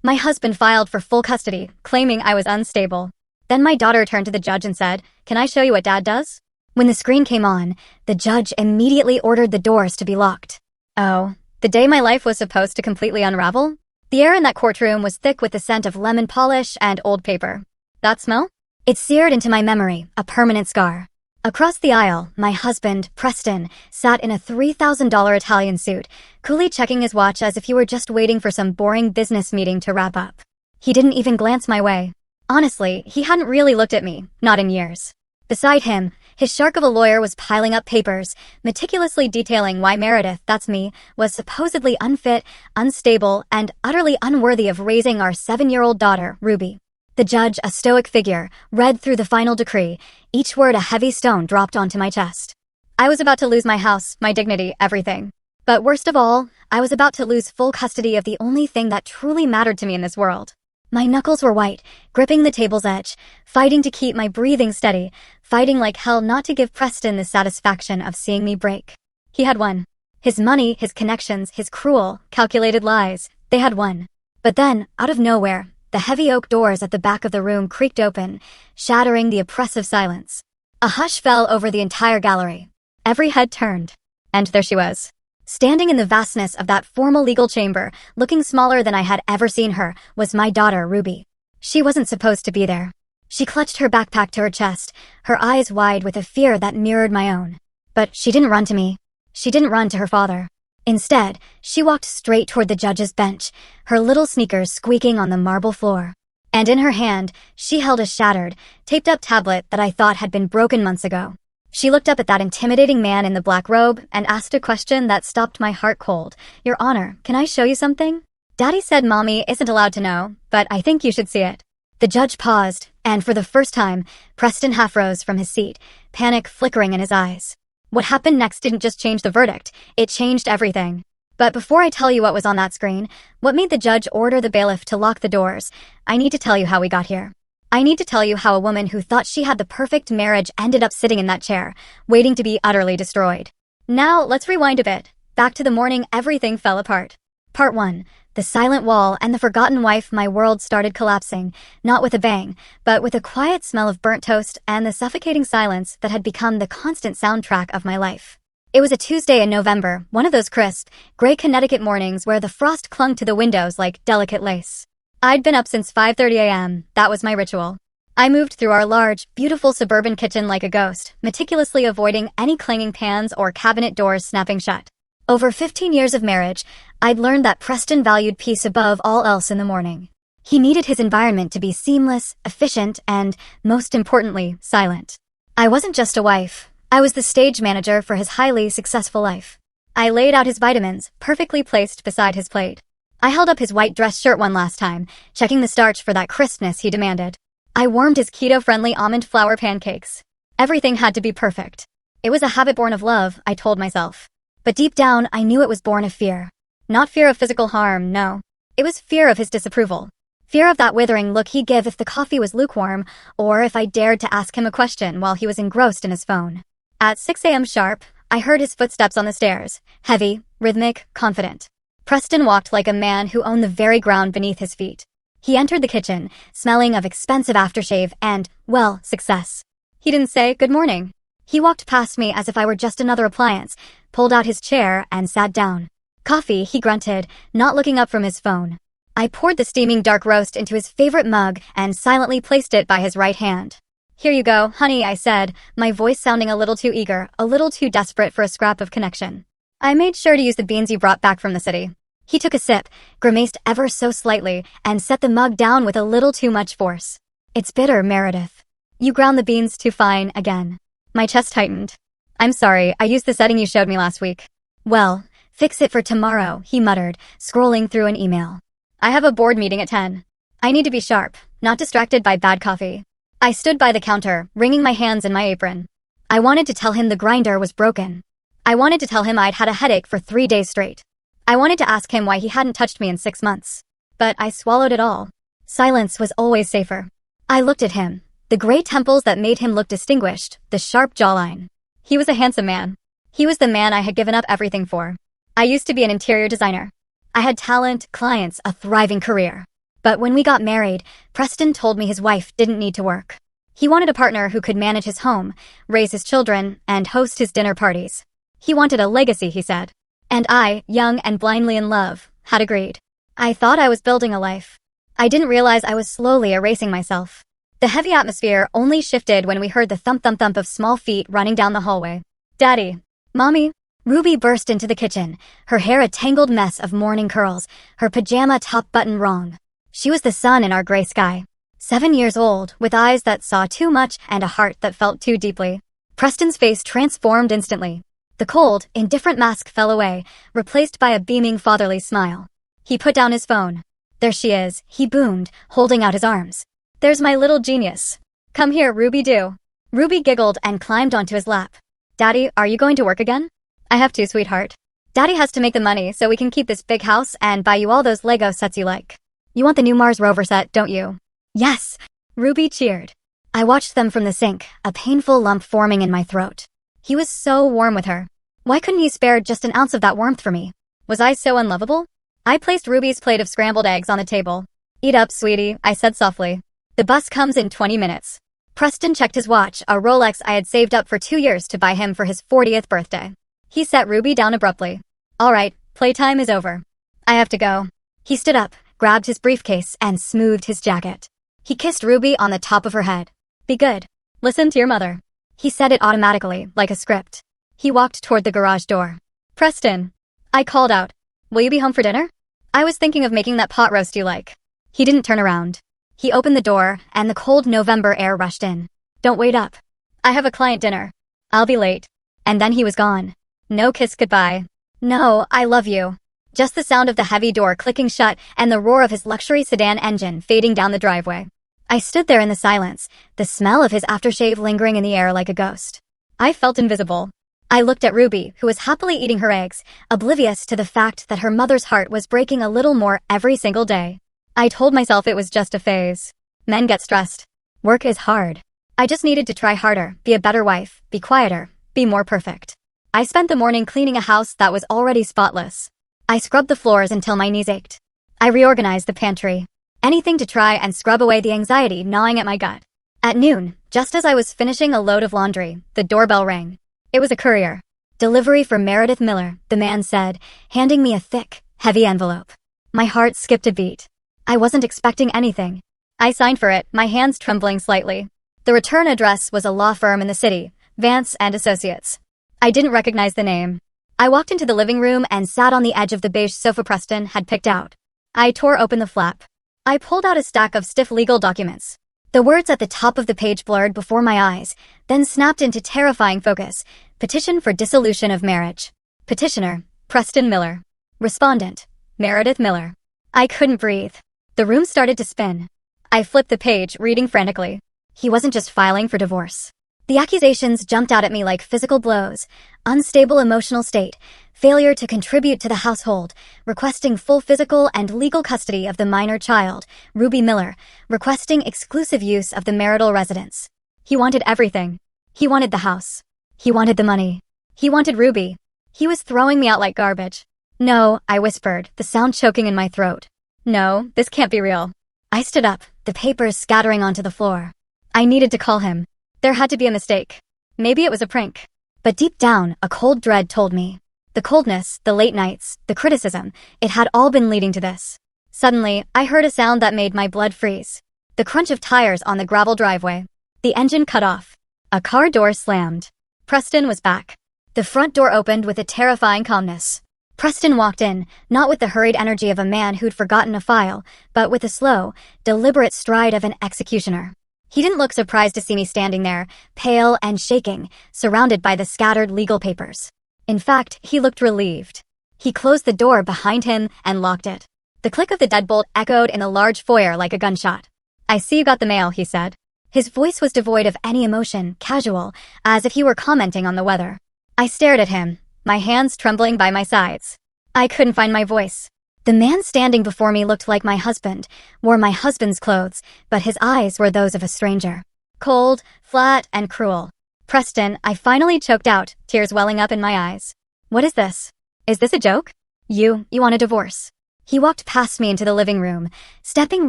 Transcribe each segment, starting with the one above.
My husband filed for full custody, claiming I was unstable. Then my daughter turned to the judge and said, "Can I show you what Dad does?" When the screen came on, the judge immediately ordered the doors to be locked. Oh, the day my life was supposed to completely unravel? The air in that courtroom was thick with the scent of lemon polish and old paper. That smell? It seared into my memory, a permanent scar. Across the aisle, my husband, Preston, sat in a $3,000 Italian suit, coolly checking his watch as if he were just waiting for some boring business meeting to wrap up. He didn't even glance my way. Honestly, he hadn't really looked at me, not in years. Beside him, his shark of a lawyer was piling up papers, meticulously detailing why Meredith, that's me, was supposedly unfit, unstable, and utterly unworthy of raising our 7-year-old daughter, Ruby. The judge, a stoic figure, read through the final decree, each word a heavy stone dropped onto my chest. I was about to lose my house, my dignity, everything. But worst of all, I was about to lose full custody of the only thing that truly mattered to me in this world. My knuckles were white, gripping the table's edge, fighting to keep my breathing steady, fighting like hell not to give Preston the satisfaction of seeing me break. He had won. His money, his connections, his cruel, calculated lies, they had won. But then, out of nowhere, the heavy oak doors at the back of the room creaked open, shattering the oppressive silence. A hush fell over the entire gallery. Every head turned. And there she was. Standing in the vastness of that formal legal chamber, looking smaller than I had ever seen her, was my daughter, Ruby. She wasn't supposed to be there. She clutched her backpack to her chest, her eyes wide with a fear that mirrored my own. But she didn't run to me. She didn't run to her father. Instead, she walked straight toward the judge's bench, her little sneakers squeaking on the marble floor. And in her hand, she held a shattered, taped-up tablet that I thought had been broken months ago. She looked up at that intimidating man in the black robe and asked a question that stopped my heart cold. "Your Honor, can I show you something?" "Daddy said Mommy isn't allowed to know, but I think you should see it." The judge paused, and for the first time, Preston half rose from his seat, panic flickering in his eyes. What happened next didn't just change the verdict, it changed everything. But before I tell you what was on that screen, what made the judge order the bailiff to lock the doors, I need to tell you how we got here. I need to tell you how a woman who thought she had the perfect marriage ended up sitting in that chair, waiting to be utterly destroyed. Now, let's rewind a bit, back to the morning everything fell apart. Part 1. The silent wall and the forgotten wife. My world started collapsing, not with a bang, but with a quiet smell of burnt toast and the suffocating silence that had become the constant soundtrack of my life. It was a Tuesday in November, one of those crisp, gray Connecticut mornings where the frost clung to the windows like delicate lace. I'd been up since 5:30 a.m., that was my ritual. I moved through our large, beautiful suburban kitchen like a ghost, meticulously avoiding any clanging pans or cabinet doors snapping shut. Over 15 years of marriage, I'd learned that Preston valued peace above all else in the morning. He needed his environment to be seamless, efficient, and, most importantly, silent. I wasn't just a wife. I was the stage manager for his highly successful life. I laid out his vitamins, perfectly placed beside his plate. I held up his white dress shirt one last time, checking the starch for that crispness he demanded. I warmed his keto-friendly almond flour pancakes. Everything had to be perfect. It was a habit born of love, I told myself. But deep down, I knew it was born of fear. Not fear of physical harm, no. It was fear of his disapproval. Fear of that withering look he'd give if the coffee was lukewarm, or if I dared to ask him a question while he was engrossed in his phone. At 6 a.m. sharp, I heard his footsteps on the stairs, heavy, rhythmic, confident. Preston walked like a man who owned the very ground beneath his feet. He entered the kitchen, smelling of expensive aftershave and, well, success. He didn't say good morning. He walked past me as if I were just another appliance, pulled out his chair, and sat down. "Coffee," he grunted, not looking up from his phone. I poured the steaming dark roast into his favorite mug and silently placed it by his right hand. "Here you go, honey," I said, my voice sounding a little too eager, a little too desperate for a scrap of connection. I made sure to use the beans you brought back from the city. He took a sip, grimaced ever so slightly, and set the mug down with a little too much force. "It's bitter, Meredith. You ground the beans too fine again." My chest tightened. "I'm sorry, I used the setting you showed me last week." "Well, fix it for tomorrow," he muttered, scrolling through an email. "I have a board meeting at 10. I need to be sharp, not distracted by bad coffee." I stood by the counter, wringing my hands in my apron. I wanted to tell him the grinder was broken. I wanted to tell him I'd had a headache for 3 days straight. I wanted to ask him why he hadn't touched me in 6 months. But I swallowed it all. Silence was always safer. I looked at him. The gray temples that made him look distinguished, the sharp jawline. He was a handsome man. He was the man I had given up everything for. I used to be an interior designer. I had talent, clients, a thriving career. But when we got married, Preston told me his wife didn't need to work. He wanted a partner who could manage his home, raise his children, and host his dinner parties. He wanted a legacy, he said. And I, young and blindly in love, had agreed. I thought I was building a life. I didn't realize I was slowly erasing myself. The heavy atmosphere only shifted when we heard the thump-thump-thump of small feet running down the hallway. Daddy. Mommy. Ruby burst into the kitchen, her hair a tangled mess of morning curls, her pajama top button wrong. She was the sun in our gray sky. 7 years old, with eyes that saw too much and a heart that felt too deeply. Preston's face transformed instantly. The cold, indifferent mask fell away, replaced by a beaming fatherly smile. He put down his phone. There she is, he boomed, holding out his arms. There's my little genius. Come here, Ruby do. Ruby giggled and climbed onto his lap. Daddy, are you going to work again? I have to, sweetheart. Daddy has to make the money so we can keep this big house and buy you all those Lego sets you like. You want the new Mars rover set, don't you? Yes. Ruby cheered. I watched them from the sink, a painful lump forming in my throat. He was so warm with her. Why couldn't he spare just an ounce of that warmth for me? Was I so unlovable? I placed Ruby's plate of scrambled eggs on the table. Eat up, sweetie, I said softly. The bus comes in 20 minutes. Preston checked his watch, a Rolex I had saved up for 2 years to buy him for his 40th birthday. He set Ruby down abruptly. All right, playtime is over. I have to go. He stood up, grabbed his briefcase, and smoothed his jacket. He kissed Ruby on the top of her head. Be good. Listen to your mother. He said it automatically, like a script. He walked toward the garage door. Preston. I called out. Will you be home for dinner? I was thinking of making that pot roast you like. He didn't turn around. He opened the door, and the cold November air rushed in. Don't wait up. I have a client dinner. I'll be late. And then he was gone. No kiss goodbye. No, I love you. Just the sound of the heavy door clicking shut and the roar of his luxury sedan engine fading down the driveway. I stood there in the silence, the smell of his aftershave lingering in the air like a ghost. I felt invisible. I looked at Ruby, who was happily eating her eggs, oblivious to the fact that her mother's heart was breaking a little more every single day. I told myself it was just a phase. Men get stressed. Work is hard. I just needed to try harder, be a better wife, be quieter, be more perfect. I spent the morning cleaning a house that was already spotless. I scrubbed the floors until my knees ached. I reorganized the pantry. Anything to try and scrub away the anxiety gnawing at my gut. At noon, just as I was finishing a load of laundry, the doorbell rang. It was a courier. Delivery for Meredith Miller, the man said, handing me a thick, heavy envelope. My heart skipped a beat. I wasn't expecting anything. I signed for it, my hands trembling slightly. The return address was a law firm in the city, Vance and Associates. I didn't recognize the name. I walked into the living room and sat on the edge of the beige sofa Preston had picked out. I tore open the flap. I pulled out a stack of stiff legal documents. The words at the top of the page blurred before my eyes, then snapped into terrifying focus. Petition for dissolution of marriage. Petitioner, Preston Miller. Respondent, Meredith Miller. I couldn't breathe. The room started to spin. I flipped the page, reading frantically. He wasn't just filing for divorce. The accusations jumped out at me like physical blows. Unstable emotional state, failure to contribute to the household, requesting full physical and legal custody of the minor child, Ruby Miller, requesting exclusive use of the marital residence. He wanted everything. He wanted the house. He wanted the money. He wanted Ruby. He was throwing me out like garbage. No, I whispered, the sound choking in my throat. No, this can't be real. I stood up, the papers scattering onto the floor. I needed to call him. There had to be a mistake. Maybe it was a prank. But deep down, a cold dread told me. The coldness, the late nights, the criticism, it had all been leading to this. Suddenly, I heard a sound that made my blood freeze. The crunch of tires on the gravel driveway. The engine cut off. A car door slammed. Preston was back. The front door opened with a terrifying calmness. Preston walked in, not with the hurried energy of a man who'd forgotten a file, but with the slow, deliberate stride of an executioner. He didn't look surprised to see me standing there, pale and shaking, surrounded by the scattered legal papers. In fact, he looked relieved. He closed the door behind him and locked it. The click of the deadbolt echoed in the large foyer like a gunshot. I see you got the mail, he said. His voice was devoid of any emotion, casual, as if he were commenting on the weather. I stared at him, my hands trembling by my sides. I couldn't find my voice. The man standing before me looked like my husband, wore my husband's clothes, but his eyes were those of a stranger. Cold, flat, and cruel. Preston, I finally choked out, tears welling up in my eyes. What is this? Is this a joke? You want a divorce. He walked past me into the living room, stepping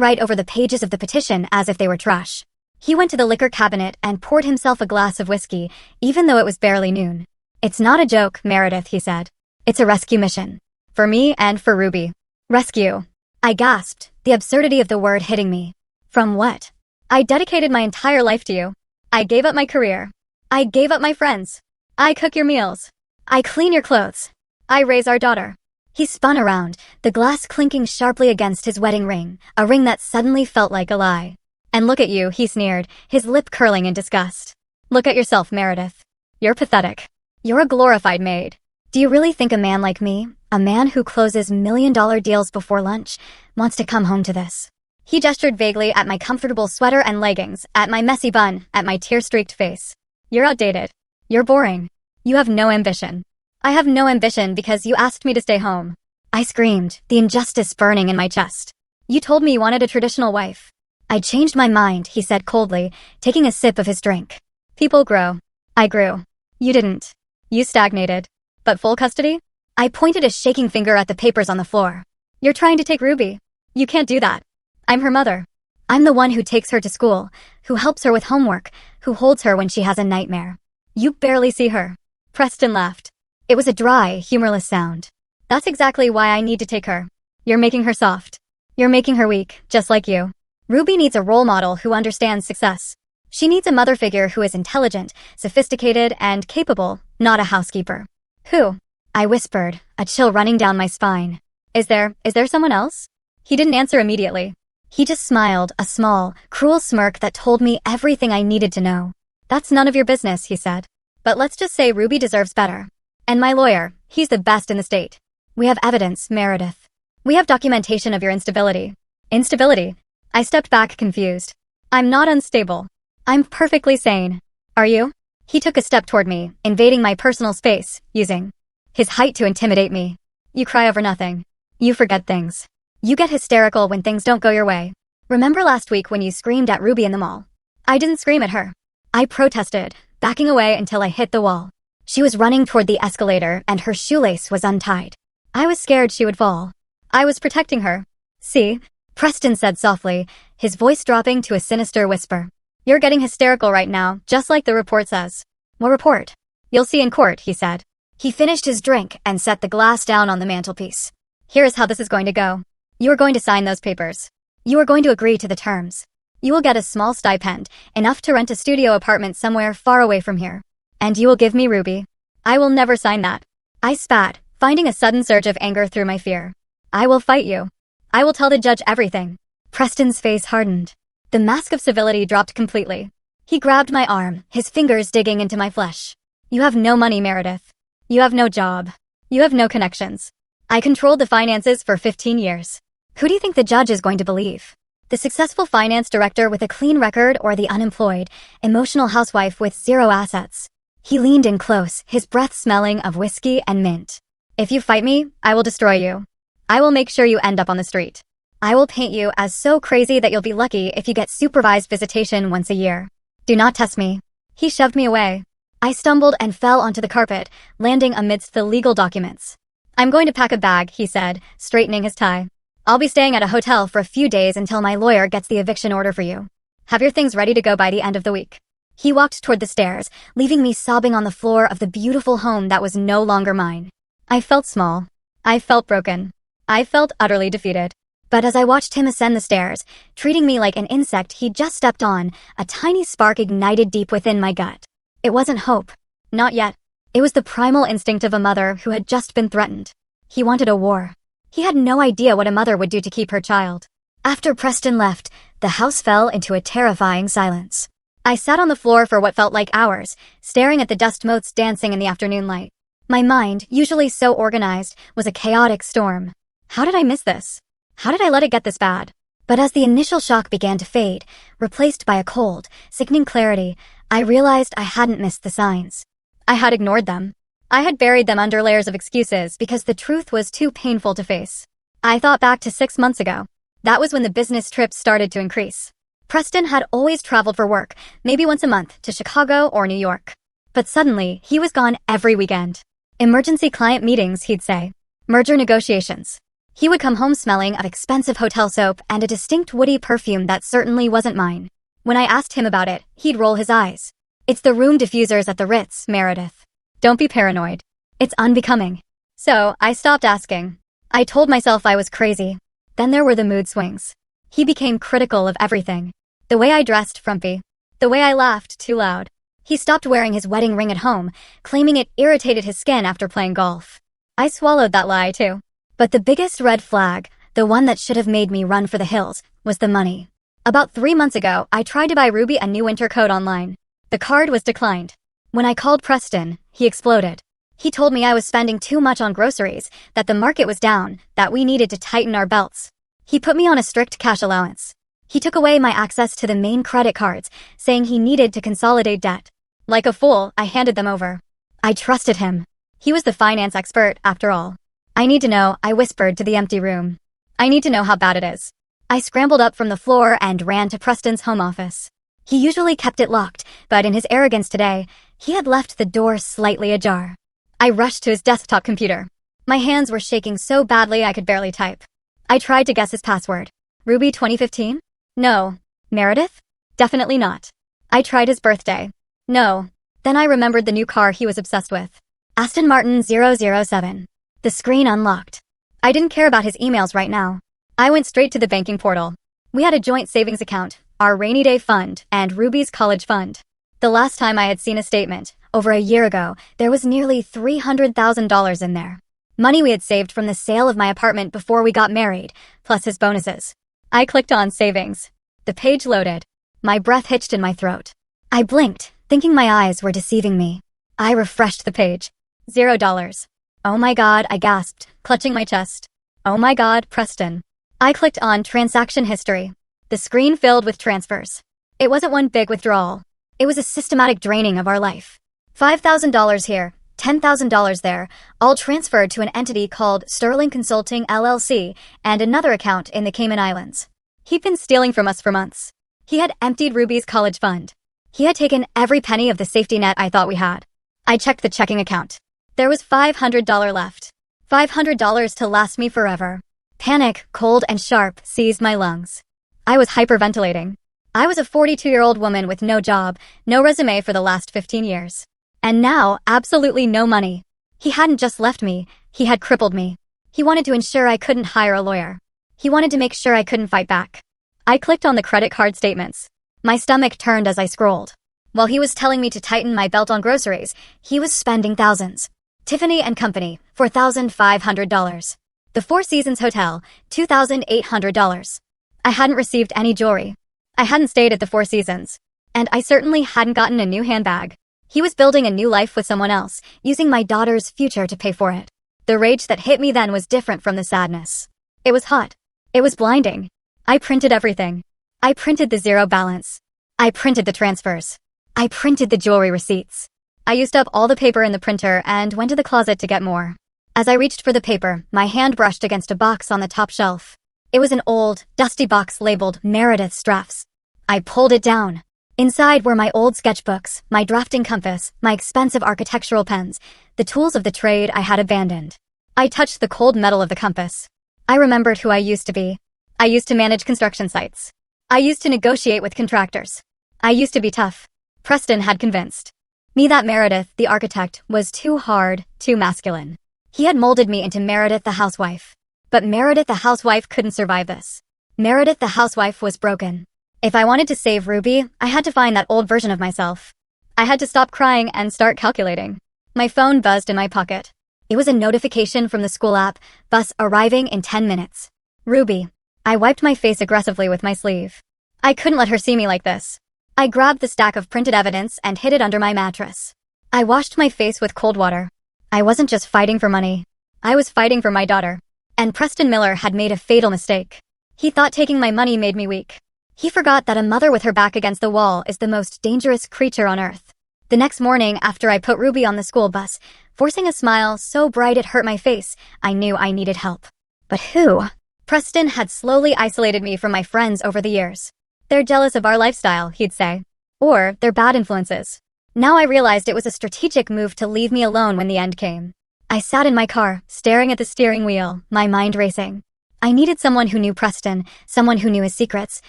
right over the pages of the petition as if they were trash. He went to the liquor cabinet and poured himself a glass of whiskey, even though it was barely noon. "It's not a joke, Meredith," he said. "It's a rescue mission. For me and for Ruby." "Rescue." I gasped, the absurdity of the word hitting me. "From what?" "I dedicated my entire life to you. I gave up my career. I gave up my friends. I cook your meals. I clean your clothes. I raise our daughter." He spun around, the glass clinking sharply against his wedding ring, a ring that suddenly felt like a lie. "And look at you," he sneered, his lip curling in disgust. "Look at yourself, Meredith. You're pathetic. You're a glorified maid. Do you really think a man like me, a man who closes million-dollar deals before lunch, wants to come home to this?" He gestured vaguely at my comfortable sweater and leggings, at my messy bun, at my tear-streaked face. "You're outdated. You're boring. You have no ambition." "I have no ambition because you asked me to stay home." I screamed, the injustice burning in my chest. "You told me you wanted a traditional wife." "I changed my mind," he said coldly, taking a sip of his drink. "People grow. I grew. You didn't. You stagnated. But full custody?" I pointed a shaking finger at the papers on the floor. "You're trying to take Ruby. You can't do that. I'm her mother. I'm the one who takes her to school, who helps her with homework, who holds her when she has a nightmare. You barely see her." Preston laughed. It was a dry, humorless sound. "That's exactly why I need to take her. You're making her soft. You're making her weak, just like you. Ruby needs a role model who understands success. She needs a mother figure who is intelligent, sophisticated, and capable, not a housekeeper." "Who?" I whispered, a chill running down my spine. Is there someone else?" He didn't answer immediately. He just smiled, a small, cruel smirk that told me everything I needed to know. "That's none of your business," he said. "But let's just say Ruby deserves better. And my lawyer, he's the best in the state. We have evidence, Meredith. We have documentation of your instability." "Instability?" I stepped back confused. "I'm not unstable. I'm perfectly sane. Are you?" He took a step toward me, invading my personal space, using his height to intimidate me. "You cry over nothing. You forget things. You get hysterical when things don't go your way. Remember last week when you screamed at Ruby in the mall?" I didn't scream at her. I protested, backing away until I hit the wall. She was running toward the escalator and her shoelace was untied. I was scared she would fall. I was protecting her. "See?" Preston said softly, his voice dropping to a sinister whisper. "You're getting hysterical right now, just like the report says." "What report?" "You'll see in court," he said. He finished his drink and set the glass down on the mantelpiece. "Here is how this is going to go. You are going to sign those papers. You are going to agree to the terms. You will get a small stipend, enough to rent a studio apartment somewhere far away from here. And you will give me Ruby." "I will never sign that." I spat, finding a sudden surge of anger through my fear. "I will fight you. I will tell the judge everything." Preston's face hardened. The mask of civility dropped completely. He grabbed my arm, his fingers digging into my flesh. "You have no money, Meredith. You have no job. You have no connections. I controlled the finances for 15 years. Who do you think the judge is going to believe? The successful finance director with a clean record or the unemployed, emotional housewife with zero assets?" He leaned in close, his breath smelling of whiskey and mint. "If you fight me, I will destroy you. I will make sure you end up on the street. I will paint you as so crazy that you'll be lucky if you get supervised visitation once a year. Do not test me." He shoved me away. I stumbled and fell onto the carpet, landing amidst the legal documents. "I'm going to pack a bag," he said, straightening his tie. "I'll be staying at a hotel for a few days until my lawyer gets the eviction order for you. Have your things ready to go by the end of the week." He walked toward the stairs, leaving me sobbing on the floor of the beautiful home that was no longer mine. I felt small. I felt broken. I felt utterly defeated. But as I watched him ascend the stairs, treating me like an insect he'd just stepped on, a tiny spark ignited deep within my gut. It wasn't hope. Not yet. It was the primal instinct of a mother who had just been threatened. He wanted a war. He had no idea what a mother would do to keep her child. After Preston left, the house fell into a terrifying silence. I sat on the floor for what felt like hours, staring at the dust motes dancing in the afternoon light. My mind, usually so organized, was a chaotic storm. How did I miss this? How did I let it get this bad? But as the initial shock began to fade, replaced by a cold, sickening clarity, I realized I hadn't missed the signs. I had ignored them. I had buried them under layers of excuses because the truth was too painful to face. I thought back to 6 months ago. That was when the business trips started to increase. Preston had always traveled for work, maybe once a month, to Chicago or New York. But suddenly, he was gone every weekend. Emergency client meetings, he'd say. Merger negotiations. He would come home smelling of expensive hotel soap and a distinct woody perfume that certainly wasn't mine. When I asked him about it, he'd roll his eyes. It's the room diffusers at the Ritz, Meredith. Don't be paranoid. It's unbecoming. So, I stopped asking. I told myself I was crazy. Then there were the mood swings. He became critical of everything. The way I dressed frumpy. The way I laughed too loud. He stopped wearing his wedding ring at home, claiming it irritated his skin after playing golf. I swallowed that lie too. But the biggest red flag, the one that should have made me run for the hills, was the money. About 3 months ago, I tried to buy Ruby a new winter coat online. The card was declined. When I called Preston, he exploded. He told me I was spending too much on groceries, that the market was down, that we needed to tighten our belts. He put me on a strict cash allowance. He took away my access to the main credit cards, saying he needed to consolidate debt. Like a fool, I handed them over. I trusted him. He was the finance expert, after all. I need to know, I whispered to the empty room. I need to know how bad it is. I scrambled up from the floor and ran to Preston's home office. He usually kept it locked, but in his arrogance today, he had left the door slightly ajar. I rushed to his desktop computer. My hands were shaking so badly I could barely type. I tried to guess his password. Ruby 2015? No. Meredith? Definitely not. I tried his birthday. No. Then I remembered the new car he was obsessed with. Aston Martin 007. The screen unlocked. I didn't care about his emails right now. I went straight to the banking portal. We had a joint savings account, our rainy day fund, and Ruby's college fund. The last time I had seen a statement, over a year ago, there was nearly $300,000 in there. Money we had saved from the sale of my apartment before we got married, plus his bonuses. I clicked on savings. The page loaded. My breath hitched in my throat. I blinked, thinking my eyes were deceiving me. I refreshed the page. $0. Oh my God, I gasped, clutching my chest. Oh my God, Preston. I clicked on transaction history. The screen filled with transfers. It wasn't one big withdrawal. It was a systematic draining of our life. $5,000 here, $10,000 there, all transferred to an entity called Sterling Consulting LLC and another account in the Cayman Islands. He'd been stealing from us for months. He had emptied Ruby's college fund. He had taken every penny of the safety net I thought we had. I checked the checking account. There was $500 left. $500 to last me forever. Panic, cold and sharp, seized my lungs. I was hyperventilating. I was a 42-year-old woman with no job, no resume for the last 15 years. And now, absolutely no money. He hadn't just left me, he had crippled me. He wanted to ensure I couldn't hire a lawyer. He wanted to make sure I couldn't fight back. I clicked on the credit card statements. My stomach turned as I scrolled. While he was telling me to tighten my belt on groceries, he was spending thousands. Tiffany & Company, $4,500. The Four Seasons Hotel, $2,800. I hadn't received any jewelry. I hadn't stayed at the Four Seasons. And I certainly hadn't gotten a new handbag. He was building a new life with someone else, using my daughter's future to pay for it. The rage that hit me then was different from the sadness. It was hot. It was blinding. I printed everything. I printed the zero balance. I printed the transfers. I printed the jewelry receipts. I used up all the paper in the printer and went to the closet to get more. As I reached for the paper, my hand brushed against a box on the top shelf. It was an old, dusty box labeled Meredith's Drafts. I pulled it down. Inside were my old sketchbooks, my drafting compass, my expensive architectural pens, the tools of the trade I had abandoned. I touched the cold metal of the compass. I remembered who I used to be. I used to manage construction sites. I used to negotiate with contractors. I used to be tough. Preston had convinced me that Meredith, the architect, was too hard, too masculine. He had molded me into Meredith the housewife. But Meredith the housewife couldn't survive this. Meredith the housewife was broken. If I wanted to save Ruby, I had to find that old version of myself. I had to stop crying and start calculating. My phone buzzed in my pocket. It was a notification from the school app, bus arriving in 10 minutes. Ruby. I wiped my face aggressively with my sleeve. I couldn't let her see me like this. I grabbed the stack of printed evidence and hid it under my mattress. I washed my face with cold water. I wasn't just fighting for money. I was fighting for my daughter. And Preston Miller had made a fatal mistake. He thought taking my money made me weak. He forgot that a mother with her back against the wall is the most dangerous creature on earth. The next morning, after I put Ruby on the school bus, forcing a smile so bright it hurt my face, I knew I needed help. But who? Preston had slowly isolated me from my friends over the years. They're jealous of our lifestyle, he'd say. Or they're bad influences. Now I realized it was a strategic move to leave me alone when the end came. I sat in my car, staring at the steering wheel, my mind racing. I needed someone who knew Preston, someone who knew his secrets,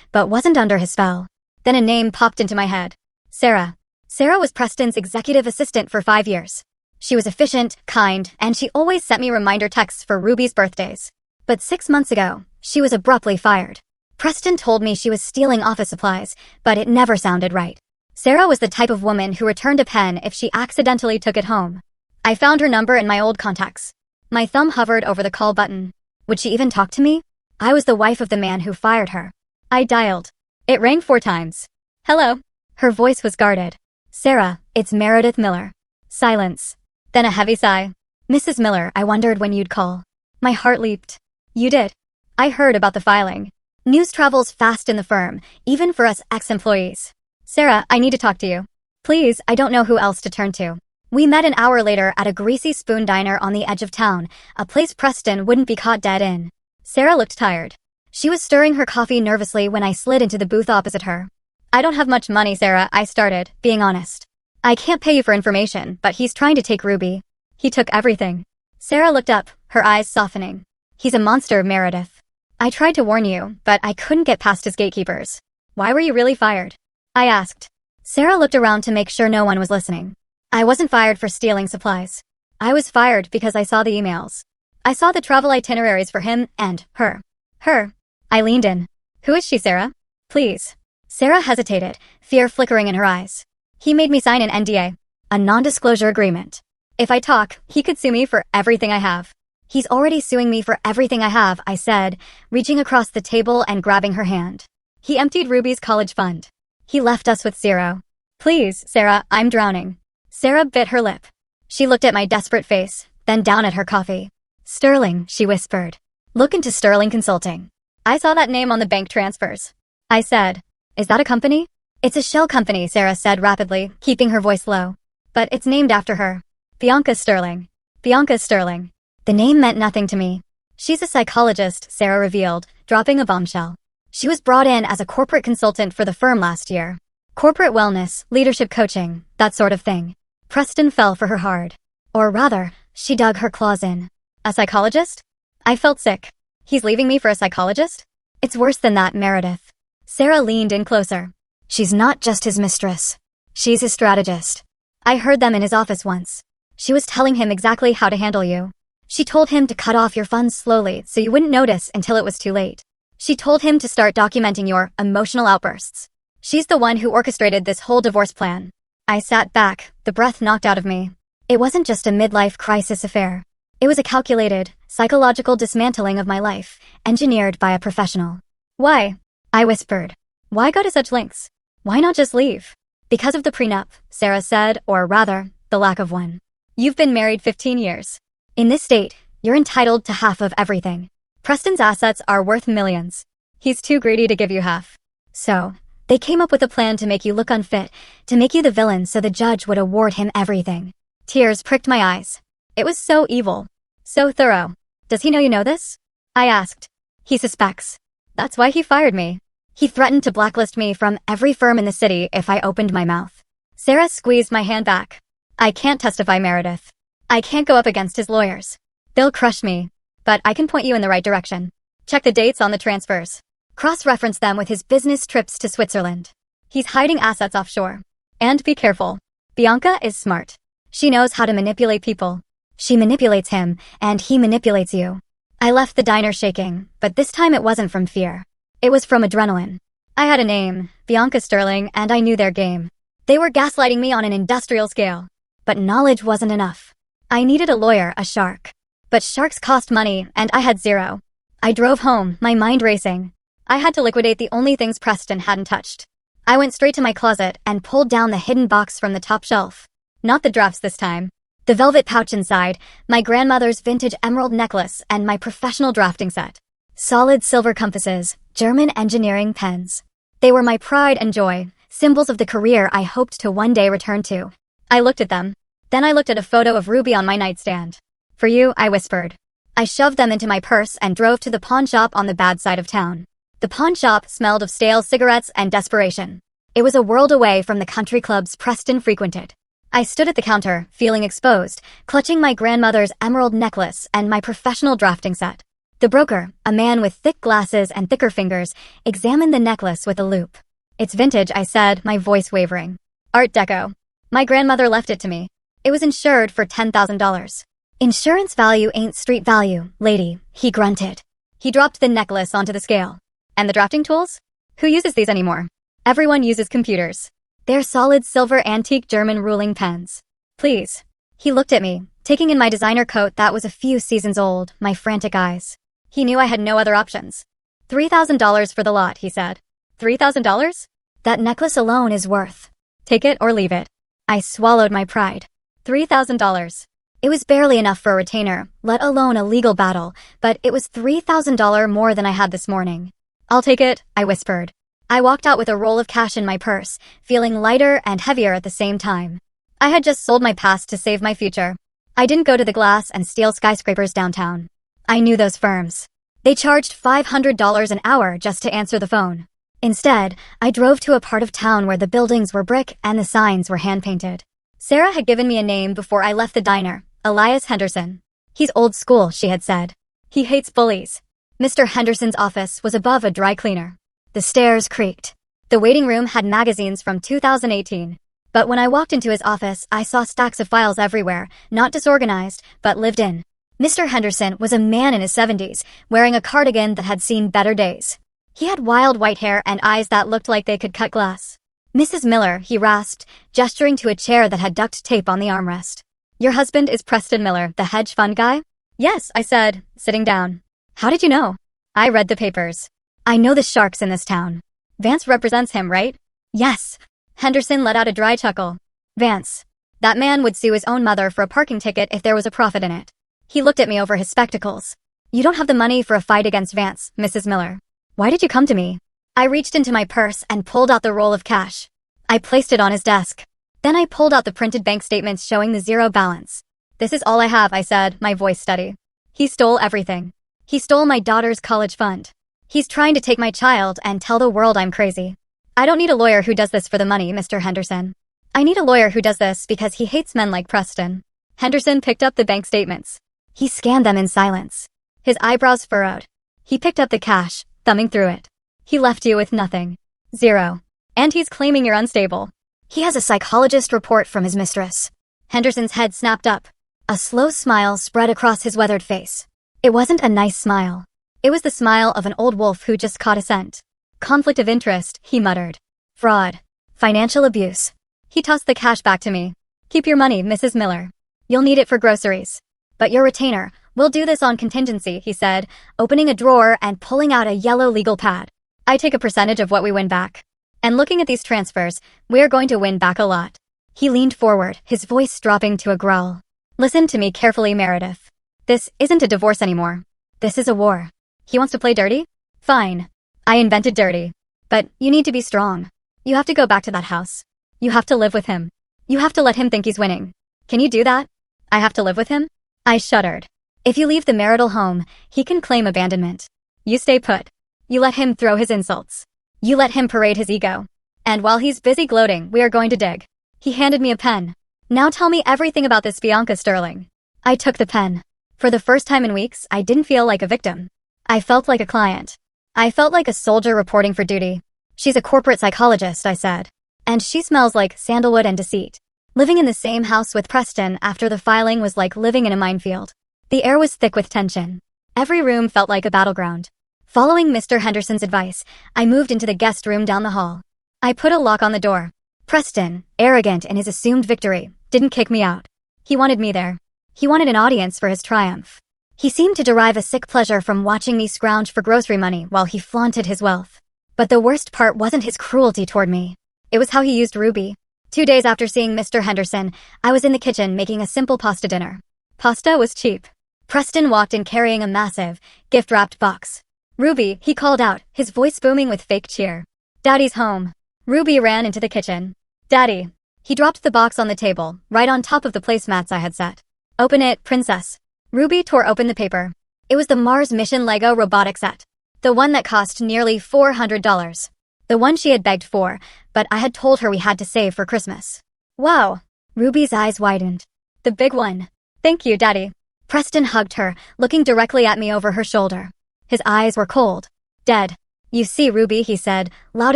but wasn't under his spell. Then a name popped into my head. Sarah. Sarah was Preston's executive assistant for 5 years. She was efficient, kind, and she always sent me reminder texts for Ruby's birthdays. But 6 months ago, she was abruptly fired. Preston told me she was stealing office supplies, but it never sounded right. Sarah was the type of woman who returned a pen if she accidentally took it home. I found her number in my old contacts. My thumb hovered over the call button. Would she even talk to me? I was the wife of the man who fired her. I dialed. It rang 4 times. Hello. Her voice was guarded. Sarah, it's Meredith Miller. Silence. Then a heavy sigh. Mrs. Miller, I wondered when you'd call. My heart leaped. You did. I heard about the filing. News travels fast in the firm, even for us ex-employees. Sarah, I need to talk to you. Please, I don't know who else to turn to. We met an hour later at a Greasy Spoon diner on the edge of town, a place Preston wouldn't be caught dead in. Sarah looked tired. She was stirring her coffee nervously when I slid into the booth opposite her. I don't have much money, Sarah, I started, being honest. I can't pay you for information, but he's trying to take Ruby. He took everything. Sarah looked up, her eyes softening. He's a monster, Meredith. I tried to warn you, but I couldn't get past his gatekeepers. Why were you really fired? I asked. Sarah looked around to make sure no one was listening. I wasn't fired for stealing supplies. I was fired because I saw the emails. I saw the travel itineraries for him and her. Her. I leaned in. Who is she, Sarah? Please. Sarah hesitated, fear flickering in her eyes. He made me sign an NDA, a non-disclosure agreement. If I talk, he could sue me for everything I have. He's already suing me for everything I have, I said, reaching across the table and grabbing her hand. He emptied Ruby's college fund. He left us with 0. Please, Sarah, I'm drowning. Sarah bit her lip. She looked at my desperate face, then down at her coffee. Sterling, she whispered. Look into Sterling Consulting. I saw that name on the bank transfers. I said, is that a company? It's a shell company, Sarah said rapidly, keeping her voice low. But it's named after her. Bianca Sterling. Bianca Sterling. The name meant nothing to me. She's a psychologist, Sarah revealed, dropping a bombshell. She was brought in as a corporate consultant for the firm last year. Corporate wellness, leadership coaching, that sort of thing. Preston fell for her hard. Or rather, she dug her claws in. A psychologist? I felt sick. He's leaving me for a psychologist? It's worse than that, Meredith. Sarah leaned in closer. She's not just his mistress. She's his strategist. I heard them in his office once. She was telling him exactly how to handle you. She told him to cut off your funds slowly so you wouldn't notice until it was too late. She told him to start documenting your emotional outbursts. She's the one who orchestrated this whole divorce plan. I sat back, the breath knocked out of me. It wasn't just a midlife crisis affair. It was a calculated, psychological dismantling of my life, engineered by a professional. Why? I whispered. Why go to such lengths? Why not just leave? Because of the prenup, Sarah said, or rather, the lack of one. You've been married 15 years. In this state, you're entitled to half of everything. Preston's assets are worth millions. He's too greedy to give you half. So, they came up with a plan to make you look unfit, to make you the villain so the judge would award him everything. Tears pricked my eyes. It was so evil. So thorough. Does he know you know this? I asked. He suspects. That's why he fired me. He threatened to blacklist me from every firm in the city if I opened my mouth. Sarah squeezed my hand back. I can't testify, Meredith. I can't go up against his lawyers. They'll crush me. But I can point you in the right direction. Check the dates on the transfers. Cross-reference them with his business trips to Switzerland. He's hiding assets offshore. And be careful. Bianca is smart. She knows how to manipulate people. She manipulates him, and he manipulates you. I left the diner shaking, but this time it wasn't from fear. It was from adrenaline. I had a name, Bianca Sterling, and I knew their game. They were gaslighting me on an industrial scale. But knowledge wasn't enough. I needed a lawyer, a shark. But sharks cost money, and I had 0. I drove home, my mind racing. I had to liquidate the only things Preston hadn't touched. I went straight to my closet and pulled down the hidden box from the top shelf. Not the drafts this time. The velvet pouch inside, my grandmother's vintage emerald necklace, and my professional drafting set. Solid silver compasses, German engineering pens. They were my pride and joy, symbols of the career I hoped to one day return to. I looked at them. Then I looked at a photo of Ruby on my nightstand. For you, I whispered. I shoved them into my purse and drove to the pawn shop on the bad side of town. The pawn shop smelled of stale cigarettes and desperation. It was a world away from the country clubs Preston frequented. I stood at the counter, feeling exposed, clutching my grandmother's emerald necklace and my professional drafting set. The broker, a man with thick glasses and thicker fingers, examined the necklace with a loupe. "It's vintage," I said, my voice wavering. "Art Deco. My grandmother left it to me. It was insured for $10,000. "Insurance value ain't street value, lady," he grunted. He dropped the necklace onto the scale. "And the drafting tools? Who uses these anymore? Everyone uses computers. They're solid silver antique German ruling pens. Please." He looked at me, taking in my designer coat that was a few seasons old, my frantic eyes. He knew I had no other options. $3,000 for the lot, he said. $3,000? That necklace alone is worth. Take it or leave it. I swallowed my pride. $3,000. It was barely enough for a retainer, let alone a legal battle, but it was $3,000 more than I had this morning. "I'll take it," I whispered. I walked out with a roll of cash in my purse, feeling lighter and heavier at the same time. I had just sold my past to save my future. I didn't go to the glass and steel skyscrapers downtown. I knew those firms. They charged $500 an hour just to answer the phone. Instead, I drove to a part of town where the buildings were brick and the signs were hand-painted. Sarah had given me a name before I left the diner, Elias Henderson. "He's old school," she had said. "He hates bullies." Mr. Henderson's office was above a dry cleaner. The stairs creaked. The waiting room had magazines from 2018. But when I walked into his office, I saw stacks of files everywhere, not disorganized, but lived in. Mr. Henderson was a man in his 70s, wearing a cardigan that had seen better days. He had wild white hair and eyes that looked like they could cut glass. "Mrs. Miller," he rasped, gesturing to a chair that had duct tape on the armrest. "Your husband is Preston Miller, the hedge fund guy?" "Yes," I said, sitting down. "How did you know?" "I read the papers. I know the sharks in this town. Vance represents him, right?" "Yes." Henderson let out a dry chuckle. "Vance. That man would sue his own mother for a parking ticket if there was a profit in it." He looked at me over his spectacles. "You don't have the money for a fight against Vance, Mrs. Miller. Why did you come to me?" I reached into my purse and pulled out the roll of cash. I placed it on his desk. Then I pulled out the printed bank statements showing the zero balance. "This is all I have," I said, my voice steady. "He stole everything. He stole my daughter's college fund. He's trying to take my child and tell the world I'm crazy. I don't need a lawyer who does this for the money, Mr. Henderson. I need a lawyer who does this because he hates men like Preston." Henderson picked up the bank statements. He scanned them in silence. His eyebrows furrowed. He picked up the cash, thumbing through it. "He left you with nothing. Zero. And he's claiming you're unstable. He has a psychologist report from his mistress." Henderson's head snapped up. A slow smile spread across his weathered face. It wasn't a nice smile. It was the smile of an old wolf who just caught a scent. "Conflict of interest," he muttered. "Fraud. Financial abuse." He tossed the cash back to me. "Keep your money, Mrs. Miller. You'll need it for groceries. But your retainer, we'll do this on contingency," he said, opening a drawer and pulling out a yellow legal pad. "I take a percentage of what we win back. And looking at these transfers, we're going to win back a lot." He leaned forward, his voice dropping to a growl. "Listen to me carefully, Meredith. This isn't a divorce anymore. This is a war. He wants to play dirty? Fine. I invented dirty. But you need to be strong. You have to go back to that house. You have to live with him. You have to let him think he's winning. Can you do that?" "I have to live with him?" I shuddered. "If you leave the marital home, he can claim abandonment. You stay put. You let him throw his insults. You let him parade his ego. And while he's busy gloating, we are going to dig." He handed me a pen. "Now tell me everything about this Bianca Sterling." I took the pen. For the first time in weeks, I didn't feel like a victim. I felt like a client. I felt like a soldier reporting for duty. "She's a corporate psychologist," I said. "And she smells like sandalwood and deceit. Living in the same house with Preston after the filing was like living in a minefield. The air was thick with tension. Every room felt like a battleground." Following Mr. Henderson's advice, I moved into the guest room down the hall. I put a lock on the door. Preston, arrogant in his assumed victory, didn't kick me out. He wanted me there. He wanted an audience for his triumph. He seemed to derive a sick pleasure from watching me scrounge for grocery money while he flaunted his wealth. But the worst part wasn't his cruelty toward me. It was how he used Ruby. 2 days after seeing Mr. Henderson, I was in the kitchen making a simple pasta dinner. Pasta was cheap. Preston walked in carrying a massive, gift-wrapped box. "Ruby," he called out, his voice booming with fake cheer. "Daddy's home." Ruby ran into the kitchen. "Daddy." He dropped the box on the table, right on top of the placemats I had set. "Open it, princess." Ruby tore open the paper. It was the Mars Mission Lego robotic set. The one that cost nearly $400. The one she had begged for, but I had told her we had to save for Christmas. "Wow. Ruby's eyes widened. The big one. Thank you, Daddy. Preston hugged her, looking directly at me over her shoulder. His eyes were cold. Dead. You see, Ruby, he said, loud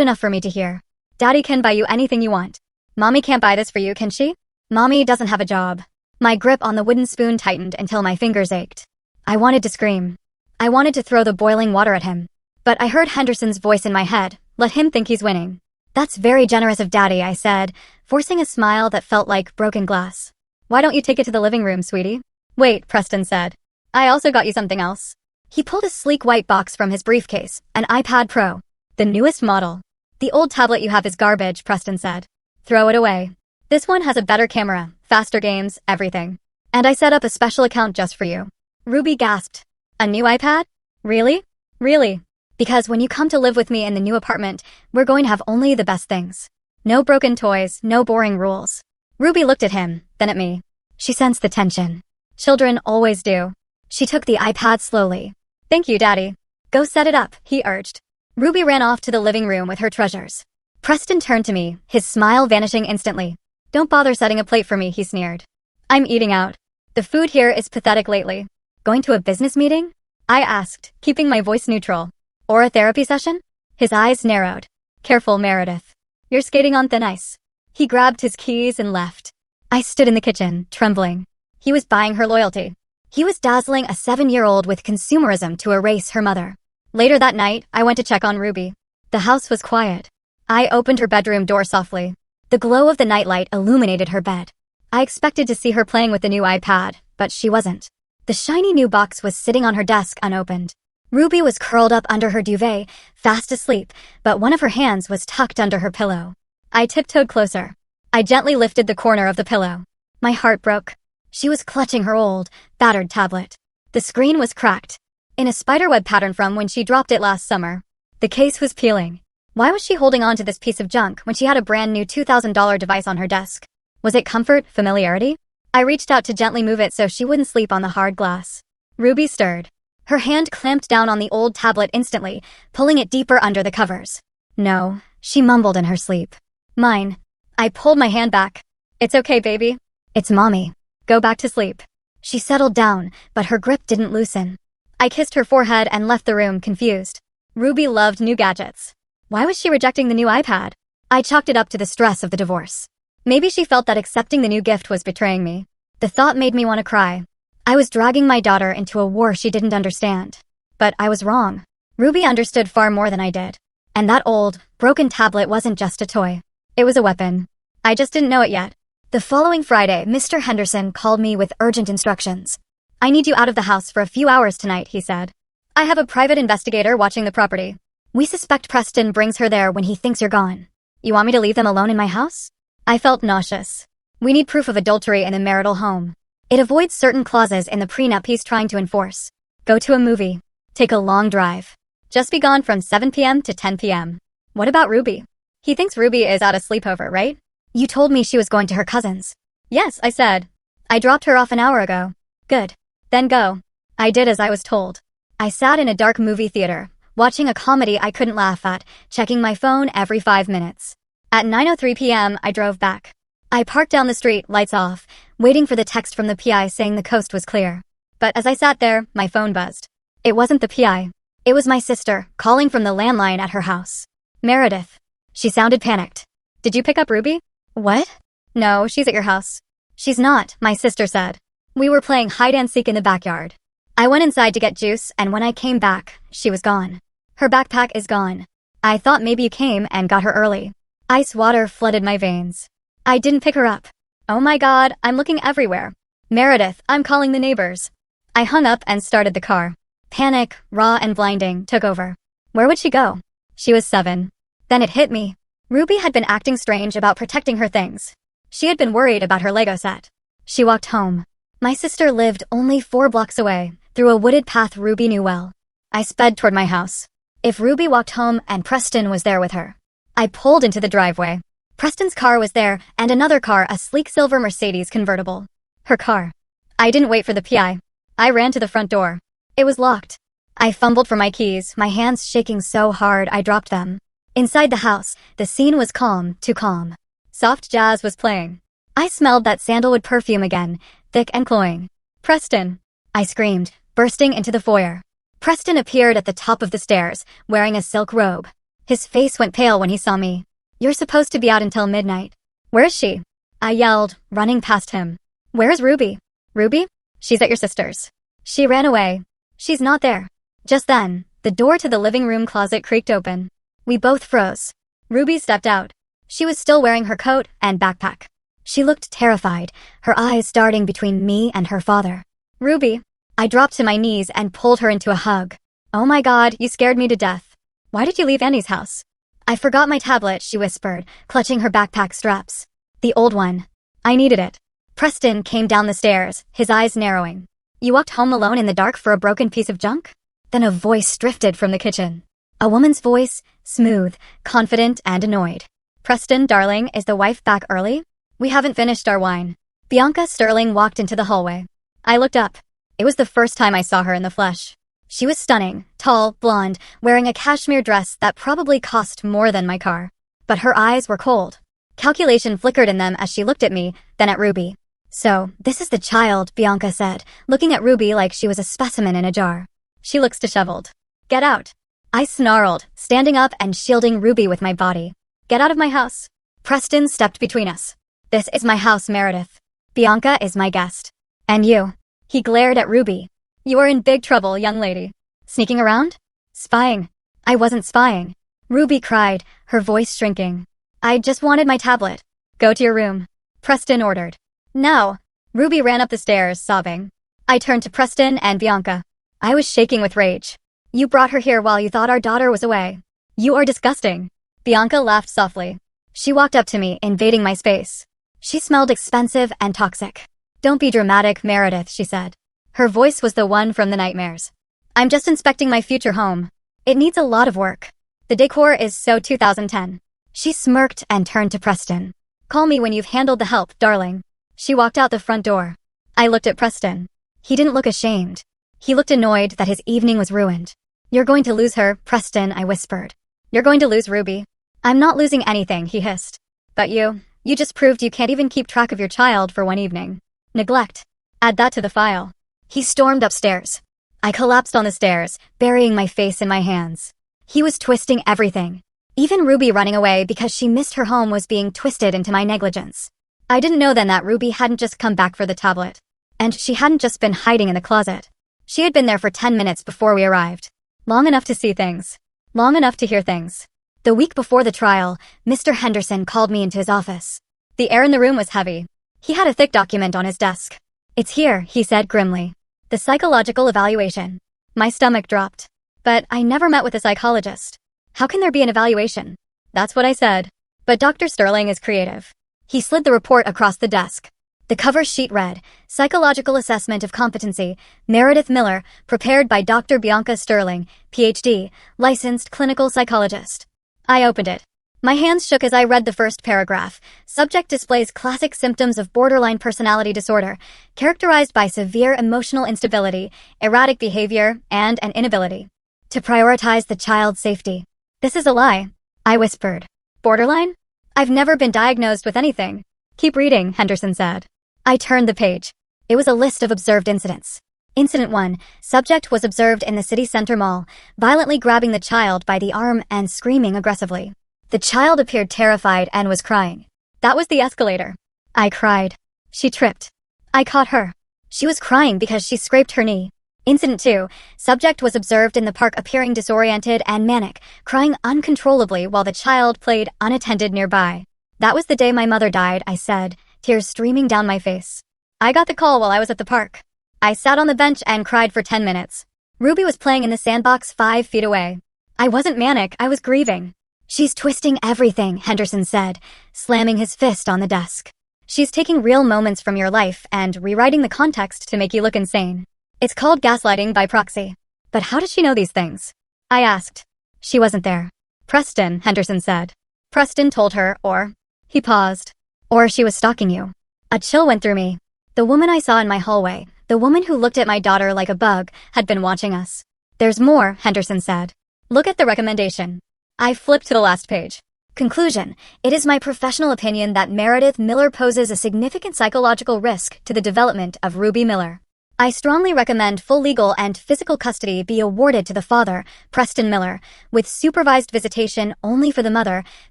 enough for me to hear. Daddy can buy you anything you want. Mommy can't buy this for you, can she? Mommy doesn't have a job. My grip on the wooden spoon tightened until my fingers ached. I wanted to scream. I wanted to throw the boiling water at him. But I heard Henderson's voice in my head. Let him think he's winning. That's very generous of Daddy, I said, forcing a smile that felt like broken glass. Why don't you take it to the living room, sweetie? Wait, Preston said. I also got you something else. He pulled a sleek white box from his briefcase, an iPad Pro. The newest model. The old tablet you have is garbage, Preston said. Throw it away. This one has a better camera, faster games, everything. And I set up a special account just for you. Ruby gasped. A new iPad? Really? Really? Because when you come to live with me in the new apartment, we're going to have only the best things. No broken toys, no boring rules. Ruby looked at him, then at me. She sensed the tension. Children always do. She took the iPad slowly. Thank you, Daddy. Go set it up, he urged. Ruby ran off to the living room with her treasures. Preston turned to me, his smile vanishing instantly. Don't bother setting a plate for me, he sneered. I'm eating out. The food here is pathetic lately. Going to a business meeting? I asked, keeping my voice neutral. Or a therapy session? His eyes narrowed. Careful, Meredith. You're skating on thin ice. He grabbed his keys and left. I stood in the kitchen, trembling. He was buying her loyalty. He was dazzling a 7-year-old with consumerism to erase her mother. Later that night, I went to check on Ruby. The house was quiet. I opened her bedroom door softly. The glow of the nightlight illuminated her bed. I expected to see her playing with the new iPad, but she wasn't. The shiny new box was sitting on her desk unopened. Ruby was curled up under her duvet, fast asleep, but one of her hands was tucked under her pillow. I tiptoed closer. I gently lifted the corner of the pillow. My heart broke. She was clutching her old, battered tablet. The screen was cracked, in a spiderweb pattern from when she dropped it last summer. The case was peeling. Why was she holding on to this piece of junk when she had a brand new $2,000 device on her desk? Was it comfort, familiarity? I reached out to gently move it so she wouldn't sleep on the hard glass. Ruby stirred. Her hand clamped down on the old tablet instantly, pulling it deeper under the covers. No, she mumbled in her sleep. Mine. I pulled my hand back. It's okay, baby. It's Mommy. Go back to sleep. She settled down, but her grip didn't loosen. I kissed her forehead and left the room, confused. Ruby loved new gadgets. Why was she rejecting the new iPad? I chalked it up to the stress of the divorce. Maybe she felt that accepting the new gift was betraying me. The thought made me want to cry. I was dragging my daughter into a war she didn't understand. But I was wrong. Ruby understood far more than I did. And that old, broken tablet wasn't just a toy. It was a weapon. I just didn't know it yet. The following Friday, Mr. Henderson called me with urgent instructions. I need you out of the house for a few hours tonight, he said. I have a private investigator watching the property. We suspect Preston brings her there when he thinks you're gone. You want me to leave them alone in my house? I felt nauseous. We need proof of adultery in the marital home. It avoids certain clauses in the prenup he's trying to enforce. Go to a movie. Take a long drive. Just be gone from 7 p.m. to 10 p.m. What about Ruby? He thinks Ruby is at a sleepover, right? You told me she was going to her cousin's. Yes, I said. I dropped her off an hour ago. Good. Then go. I did as I was told. I sat in a dark movie theater, watching a comedy I couldn't laugh at, checking my phone every 5 minutes. At 9:03 p.m., I drove back. I parked down the street, lights off, waiting for the text from the PI saying the coast was clear. But as I sat there, my phone buzzed. It wasn't the PI. It was my sister, calling from the landline at her house. Meredith. She sounded panicked. Did you pick up Ruby? What? No, she's at your house. She's not, my sister said. We were playing hide-and-seek in the backyard. I went inside to get juice, and when I came back, she was gone. Her backpack is gone. I thought maybe you came and got her early. Ice water flooded my veins. I didn't pick her up. Oh my God, I'm looking everywhere. Meredith, I'm calling the neighbors. I hung up and started the car. Panic, raw and blinding, took over. Where would she go? She was 7. Then it hit me. Ruby had been acting strange about protecting her things. She had been worried about her Lego set. She walked home. My sister lived only 4 blocks away, through a wooded path Ruby knew well. I sped toward my house. If Ruby walked home and Preston was there with her. I pulled into the driveway. Preston's car was there, and another car, a sleek silver Mercedes convertible. Her car. I didn't wait for the PI. I ran to the front door. It was locked. I fumbled for my keys, my hands shaking so hard I dropped them. Inside the house, the scene was calm, too calm. Soft jazz was playing. I smelled that sandalwood perfume again, thick and cloying. Preston! I screamed, bursting into the foyer. Preston appeared at the top of the stairs, wearing a silk robe. His face went pale when he saw me. You're supposed to be out until midnight. Where is she? I yelled, running past him. Where is Ruby? Ruby? She's at your sister's. She ran away. She's not there. Just then, the door to the living room closet creaked open. We both froze. Ruby stepped out. She was still wearing her coat and backpack. She looked terrified, her eyes darting between me and her father. Ruby. I dropped to my knees and pulled her into a hug. Oh my God, you scared me to death. Why did you leave Annie's house? I forgot my tablet, she whispered, clutching her backpack straps. The old one. I needed it. Preston came down the stairs, his eyes narrowing. You walked home alone in the dark for a broken piece of junk? Then a voice drifted from the kitchen. A woman's voice, smooth, confident, and annoyed. Preston, darling, is the wife back early? We haven't finished our wine. Bianca Sterling walked into the hallway. I looked up. It was the first time I saw her in the flesh. She was stunning, tall, blonde, wearing a cashmere dress that probably cost more than my car. But her eyes were cold. Calculation flickered in them as she looked at me, then at Ruby. So, this is the child, Bianca said, looking at Ruby like she was a specimen in a jar. She looks disheveled. Get out. I snarled, standing up and shielding Ruby with my body. Get out of my house. Preston stepped between us. This is my house, Meredith. Bianca is my guest. And you. He glared at Ruby. You are in big trouble, young lady. Sneaking around? Spying. I wasn't spying. Ruby cried, her voice shrinking. I just wanted my tablet. Go to your room. Preston ordered. No. Ruby ran up the stairs, sobbing. I turned to Preston and Bianca. I was shaking with rage. You brought her here while you thought our daughter was away. You are disgusting. Bianca laughed softly. She walked up to me, invading my space. She smelled expensive and toxic. Don't be dramatic, Meredith, she said. Her voice was the one from the nightmares. I'm just inspecting my future home. It needs a lot of work. The decor is so 2010. She smirked and turned to Preston. Call me when you've handled the help, darling. She walked out the front door. I looked at Preston. He didn't look ashamed. He looked annoyed that his evening was ruined. You're going to lose her, Preston, I whispered. You're going to lose Ruby. I'm not losing anything, he hissed. But you just proved you can't even keep track of your child for one evening. Neglect. Add that to the file. He stormed upstairs. I collapsed on the stairs, burying my face in my hands. He was twisting everything. Even Ruby running away because she missed her home was being twisted into my negligence. I didn't know then that Ruby hadn't just come back for the tablet. And she hadn't just been hiding in the closet. She had been there for 10 minutes before we arrived. Long enough to see things. Long enough to hear things. The week before the trial, Mr. Henderson called me into his office. The air in the room was heavy. He had a thick document on his desk. It's here, he said grimly. The psychological evaluation. My stomach dropped. But I never met with a psychologist. How can there be an evaluation? That's what I said. But Dr. Sterling is creative. He slid the report across the desk. The cover sheet read, Psychological Assessment of Competency, Meredith Miller, prepared by Dr. Bianca Sterling, Ph.D., licensed clinical psychologist. I opened it. My hands shook as I read the first paragraph. Subject displays classic symptoms of borderline personality disorder, characterized by severe emotional instability, erratic behavior, and an inability to prioritize the child's safety. This is a lie, I whispered. Borderline? I've never been diagnosed with anything. Keep reading, Henderson said. I turned the page. It was a list of observed incidents. Incident 1. Subject was observed in the city center mall, violently grabbing the child by the arm and screaming aggressively. The child appeared terrified and was crying. That was the escalator. I cried. She tripped. I caught her. She was crying because she scraped her knee. Incident 2. Subject was observed in the park appearing disoriented and manic, crying uncontrollably while the child played unattended nearby. That was the day my mother died, I said, tears streaming down my face. I got the call while I was at the park. I sat on the bench and cried for 10 minutes. Ruby was playing in the sandbox 5 feet away. I wasn't manic, I was grieving. She's twisting everything, Henderson said, slamming his fist on the desk. She's taking real moments from your life and rewriting the context to make you look insane. It's called gaslighting by proxy. But how did she know these things? I asked. She wasn't there. Preston, Henderson said. Preston told her, or... He paused. Or she was stalking you. A chill went through me. The woman I saw in my hallway, the woman who looked at my daughter like a bug, had been watching us. There's more, Henderson said. Look at the recommendation. I flipped to the last page. Conclusion: it is my professional opinion that Meredith Miller poses a significant psychological risk to the development of Ruby Miller. I strongly recommend full legal and physical custody be awarded to the father, Preston Miller, with supervised visitation only for the mother,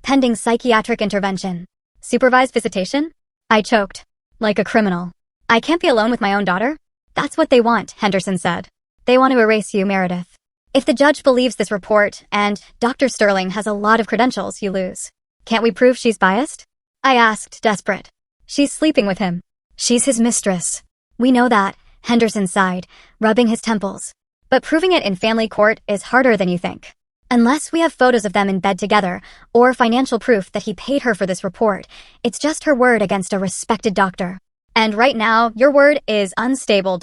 pending psychiatric intervention. Supervised visitation? I choked. Like a criminal. I can't be alone with my own daughter? That's what they want, Henderson said. They want to erase you, Meredith. If the judge believes this report, and Dr. Sterling has a lot of credentials, you lose. Can't we prove she's biased? I asked, desperate. She's sleeping with him. She's his mistress. We know that, Henderson sighed, rubbing his temples. But proving it in family court is harder than you think. Unless we have photos of them in bed together, or financial proof that he paid her for this report, it's just her word against a respected doctor. And right now, your word is unstable.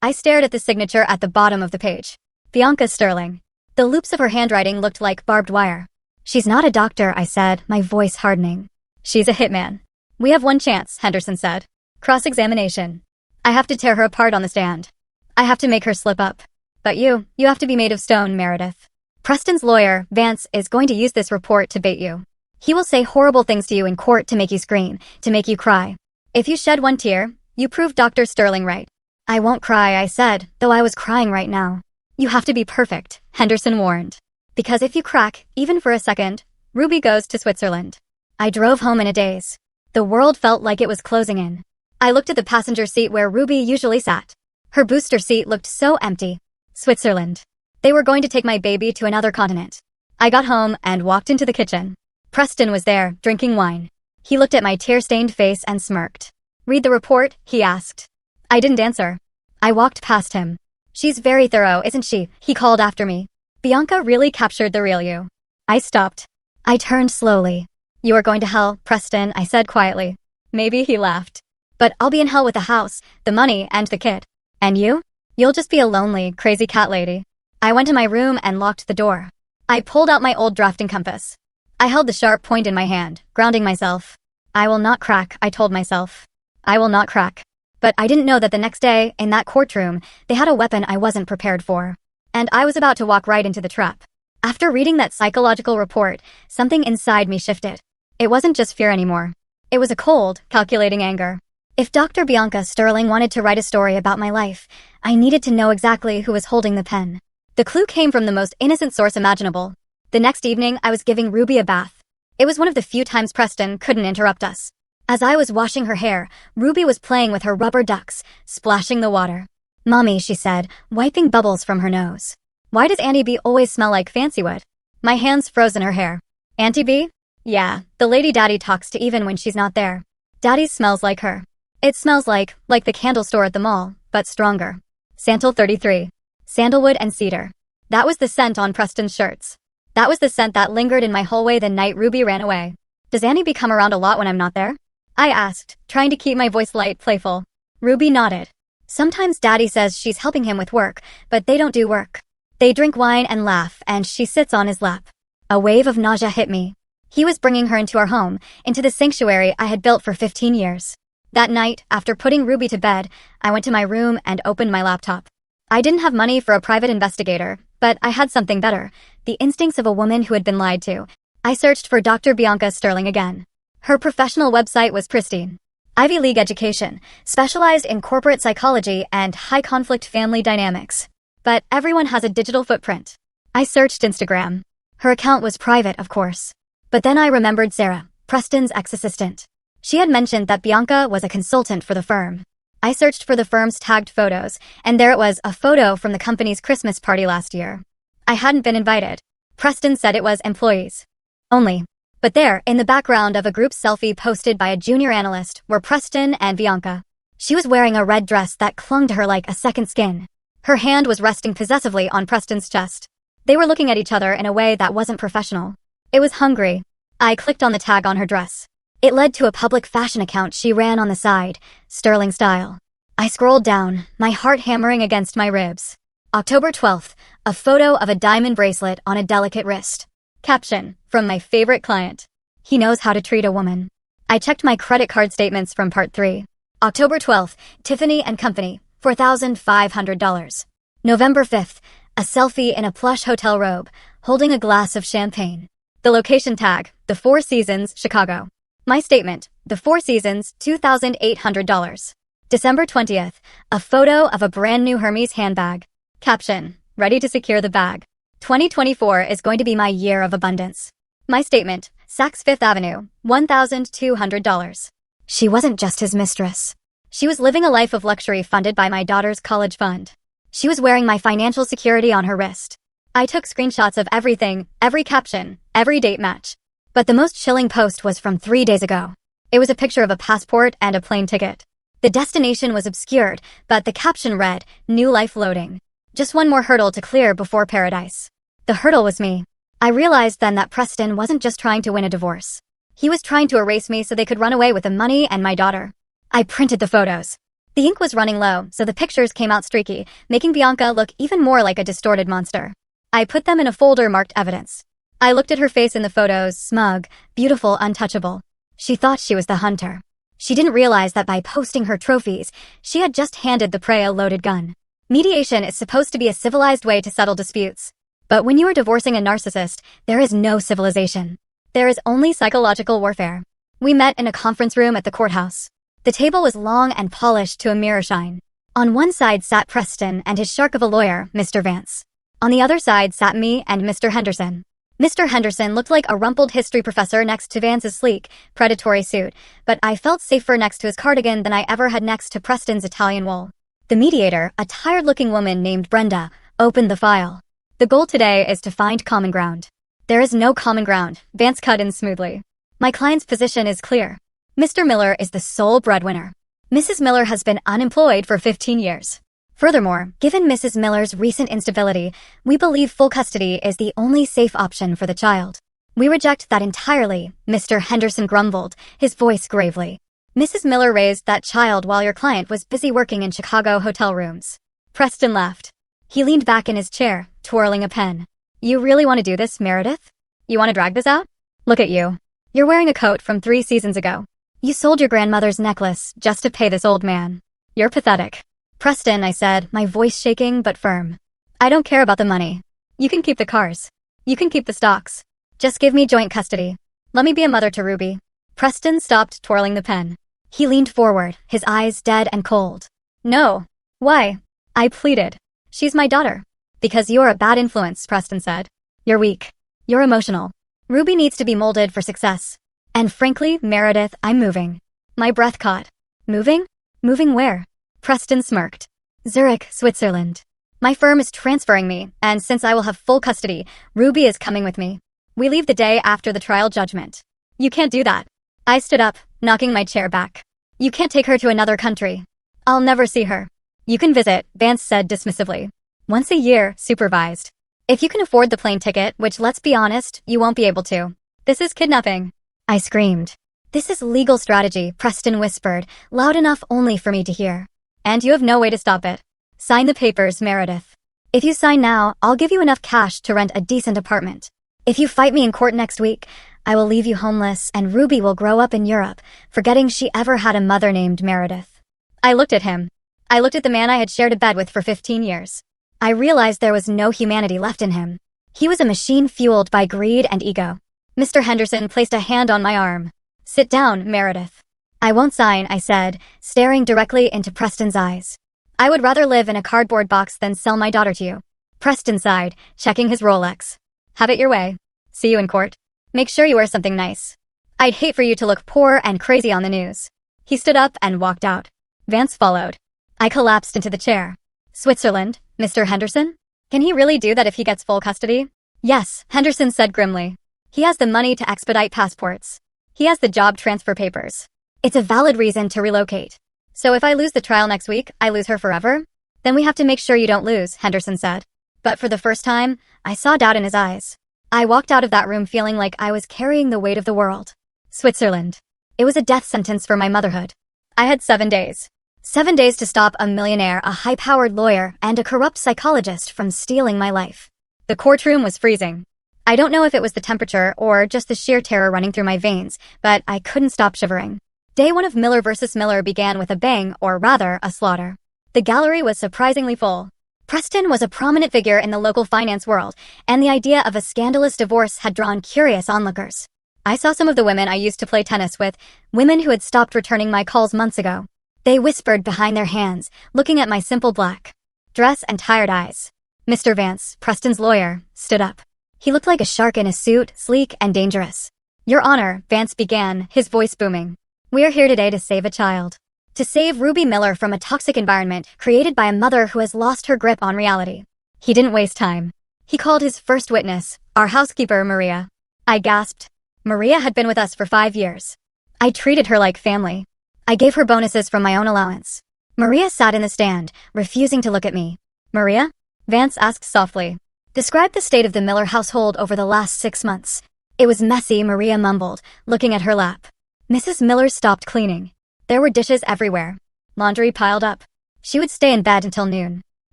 I stared at the signature at the bottom of the page. Bianca Sterling. The loops of her handwriting looked like barbed wire. She's not a doctor, I said, my voice hardening. She's a hitman. We have one chance, Henderson said. Cross-examination. I have to tear her apart on the stand. I have to make her slip up. But you have to be made of stone, Meredith. Preston's lawyer, Vance, is going to use this report to bait you. He will say horrible things to you in court to make you scream, to make you cry. If you shed one tear, you prove Dr. Sterling right. I won't cry, I said, though I was crying right now. You have to be perfect, Henderson warned. Because if you crack, even for a second, Ruby goes to Switzerland. I drove home in a daze. The world felt like it was closing in. I looked at the passenger seat where Ruby usually sat. Her booster seat looked so empty. Switzerland. They were going to take my baby to another continent. I got home and walked into the kitchen. Preston was there, drinking wine. He looked at my tear-stained face and smirked. Read the report, he asked. I didn't answer. I walked past him. She's very thorough, isn't she? He called after me. Bianca really captured the real you. I stopped. I turned slowly. You are going to hell, Preston, I said quietly. Maybe he laughed. But I'll be in hell with the house, the money, and the kid. And you? You'll just be a lonely, crazy cat lady. I went to my room and locked the door. I pulled out my old drafting compass. I held the sharp point in my hand, grounding myself. I will not crack, I told myself. I will not crack. But I didn't know that the next day, in that courtroom, they had a weapon I wasn't prepared for. And I was about to walk right into the trap. After reading that psychological report, something inside me shifted. It wasn't just fear anymore. It was a cold, calculating anger. If Dr. Bianca Sterling wanted to write a story about my life, I needed to know exactly who was holding the pen. The clue came from the most innocent source imaginable. The next evening, I was giving Ruby a bath. It was one of the few times Preston couldn't interrupt us. As I was washing her hair, Ruby was playing with her rubber ducks, splashing the water. Mommy, she said, wiping bubbles from her nose. Why does Auntie B always smell like Fancywood? My hands froze in her hair. Auntie B? Yeah, the lady Daddy talks to even when she's not there. Daddy smells like her. It smells like the candle store at the mall, but stronger. Santal 33. Sandalwood and cedar. That was the scent on Preston's shirts. That was the scent that lingered in my hallway the night Ruby ran away. Does Auntie B come around a lot when I'm not there? I asked, trying to keep my voice light, playful. Ruby nodded. Sometimes Daddy says she's helping him with work, but they don't do work. They drink wine and laugh, and she sits on his lap. A wave of nausea hit me. He was bringing her into our home, into the sanctuary I had built for 15 years. That night, after putting Ruby to bed, I went to my room and opened my laptop. I didn't have money for a private investigator, but I had something better, the instincts of a woman who had been lied to. I searched for Dr. Bianca Sterling again. Her professional website was pristine. Ivy League education, specialized in corporate psychology and high-conflict family dynamics. But everyone has a digital footprint. I searched Instagram. Her account was private, of course. But then I remembered Sarah, Preston's ex-assistant. She had mentioned that Bianca was a consultant for the firm. I searched for the firm's tagged photos, and there it was, a photo from the company's Christmas party last year. I hadn't been invited. Preston said it was employees only. But there, in the background of a group selfie posted by a junior analyst, were Preston and Bianca. She was wearing a red dress that clung to her like a second skin. Her hand was resting possessively on Preston's chest. They were looking at each other in a way that wasn't professional. It was hungry. I clicked on the tag on her dress. It led to a public fashion account she ran on the side, Sterling style. I scrolled down, my heart hammering against my ribs. October 12th, a photo of a diamond bracelet on a delicate wrist. Caption, from my favorite client. He knows how to treat a woman. I checked my credit card statements from part 3. October 12th, Tiffany & Company, $4,500. November 5th, a selfie in a plush hotel robe, holding a glass of champagne. The location tag, The Four Seasons, Chicago. My statement, The Four Seasons, $2,800. December 20th, a photo of a brand new Hermes handbag. Caption, ready to secure the bag. 2024 is going to be my year of abundance. My statement, Saks Fifth Avenue, $1,200. She wasn't just his mistress. She was living a life of luxury funded by my daughter's college fund. She was wearing my financial security on her wrist. I took screenshots of everything, every caption, every date match. But the most chilling post was from 3 days ago. It was a picture of a passport and a plane ticket. The destination was obscured, but the caption read, New life loading. Just one more hurdle to clear before paradise. The hurdle was me. I realized then that Preston wasn't just trying to win a divorce. He was trying to erase me so they could run away with the money and my daughter. I printed the photos. The ink was running low, so the pictures came out streaky, making Bianca look even more like a distorted monster. I put them in a folder marked evidence. I looked at her face in the photos, smug, beautiful, untouchable. She thought she was the hunter. She didn't realize that by posting her trophies, she had just handed the prey a loaded gun. Mediation is supposed to be a civilized way to settle disputes. But when you are divorcing a narcissist, there is no civilization. There is only psychological warfare. We met in a conference room at the courthouse. The table was long and polished to a mirror shine. On one side sat Preston and his shark of a lawyer, Mr. Vance. On the other side sat me and Mr. Henderson. Mr. Henderson looked like a rumpled history professor next to Vance's sleek, predatory suit, but I felt safer next to his cardigan than I ever had next to Preston's Italian wool. The mediator, a tired-looking woman named Brenda, opened the file. The goal today is to find common ground. There is no common ground, Vance cut in smoothly. My client's position is clear. Mr. Miller is the sole breadwinner. Mrs. Miller has been unemployed for 15 years. Furthermore, given Mrs. Miller's recent instability, we believe full custody is the only safe option for the child. We reject that entirely, Mr. Henderson grumbled, his voice gravely. Mrs. Miller raised that child while your client was busy working in Chicago hotel rooms. Preston laughed. He leaned back in his chair, twirling a pen. You really want to do this, Meredith? You want to drag this out? Look at you. You're wearing a coat from 3 seasons ago. You sold your grandmother's necklace just to pay this old man. You're pathetic. Preston, I said, my voice shaking but firm. I don't care about the money. You can keep the cars. You can keep the stocks. Just give me joint custody. Let me be a mother to Ruby. Preston stopped twirling the pen. He leaned forward, his eyes dead and cold. No. Why? I pleaded. She's my daughter. Because you're a bad influence, Preston said. You're weak. You're emotional. Ruby needs to be molded for success. And frankly, Meredith, I'm moving. My breath caught. Moving? Moving where? Preston smirked. Zurich, Switzerland. My firm is transferring me, and since I will have full custody, Ruby is coming with me. We leave the day after the trial judgment. You can't do that. I stood up, knocking my chair back. You can't take her to another country. I'll never see her. You can visit, Vance said dismissively. Once a year, supervised. If you can afford the plane ticket, which let's be honest, you won't be able to. This is kidnapping. I screamed. This is legal strategy, Preston whispered, loud enough only for me to hear. And you have no way to stop it. Sign the papers, Meredith. If you sign now, I'll give you enough cash to rent a decent apartment. If you fight me in court next week, I will leave you homeless and Ruby will grow up in Europe, forgetting she ever had a mother named Meredith. I looked at him. I looked at the man I had shared a bed with for 15 years. I realized there was no humanity left in him. He was a machine fueled by greed and ego. Mr. Henderson placed a hand on my arm. Sit down, Meredith. I won't sign, I said, staring directly into Preston's eyes. I would rather live in a cardboard box than sell my daughter to you. Preston sighed, checking his Rolex. Have it your way. See you in court. Make sure you wear something nice. I'd hate for you to look poor and crazy on the news. He stood up and walked out. Vance followed. I collapsed into the chair. Switzerland, Mr. Henderson? Can he really do that if he gets full custody? Yes, Henderson said grimly. He has the money to expedite passports. He has the job transfer papers. It's a valid reason to relocate. So if I lose the trial next week, I lose her forever? Then we have to make sure you don't lose, Henderson said. But for the first time, I saw doubt in his eyes. I walked out of that room feeling like I was carrying the weight of the world. Switzerland. It was a death sentence for my motherhood. I had 7 days. 7 days to stop a millionaire, a high-powered lawyer, and a corrupt psychologist from stealing my life. The courtroom was freezing. I don't know if it was the temperature or just the sheer terror running through my veins, but I couldn't stop shivering. Day 1 of Miller vs. Miller began with a bang, or rather, a slaughter. The gallery was surprisingly full. Preston was a prominent figure in the local finance world, and the idea of a scandalous divorce had drawn curious onlookers. I saw some of the women I used to play tennis with, women who had stopped returning my calls months ago. They whispered behind their hands, looking at my simple black dress and tired eyes. Mr. Vance, Preston's lawyer, stood up. He looked like a shark in a suit, sleek and dangerous. Your Honor, Vance began, his voice booming. We are here today to save a child. To save Ruby Miller from a toxic environment created by a mother who has lost her grip on reality. He didn't waste time. He called his first witness, our housekeeper, Maria. I gasped. Maria had been with us for 5 years. I treated her like family. I gave her bonuses from my own allowance. Maria sat in the stand, refusing to look at me. Maria? Vance asked softly. Describe the state of the Miller household over the last 6 months. It was messy, Maria mumbled, looking at her lap. Mrs. Miller stopped cleaning. There were dishes everywhere. Laundry piled up. She would stay in bed until noon.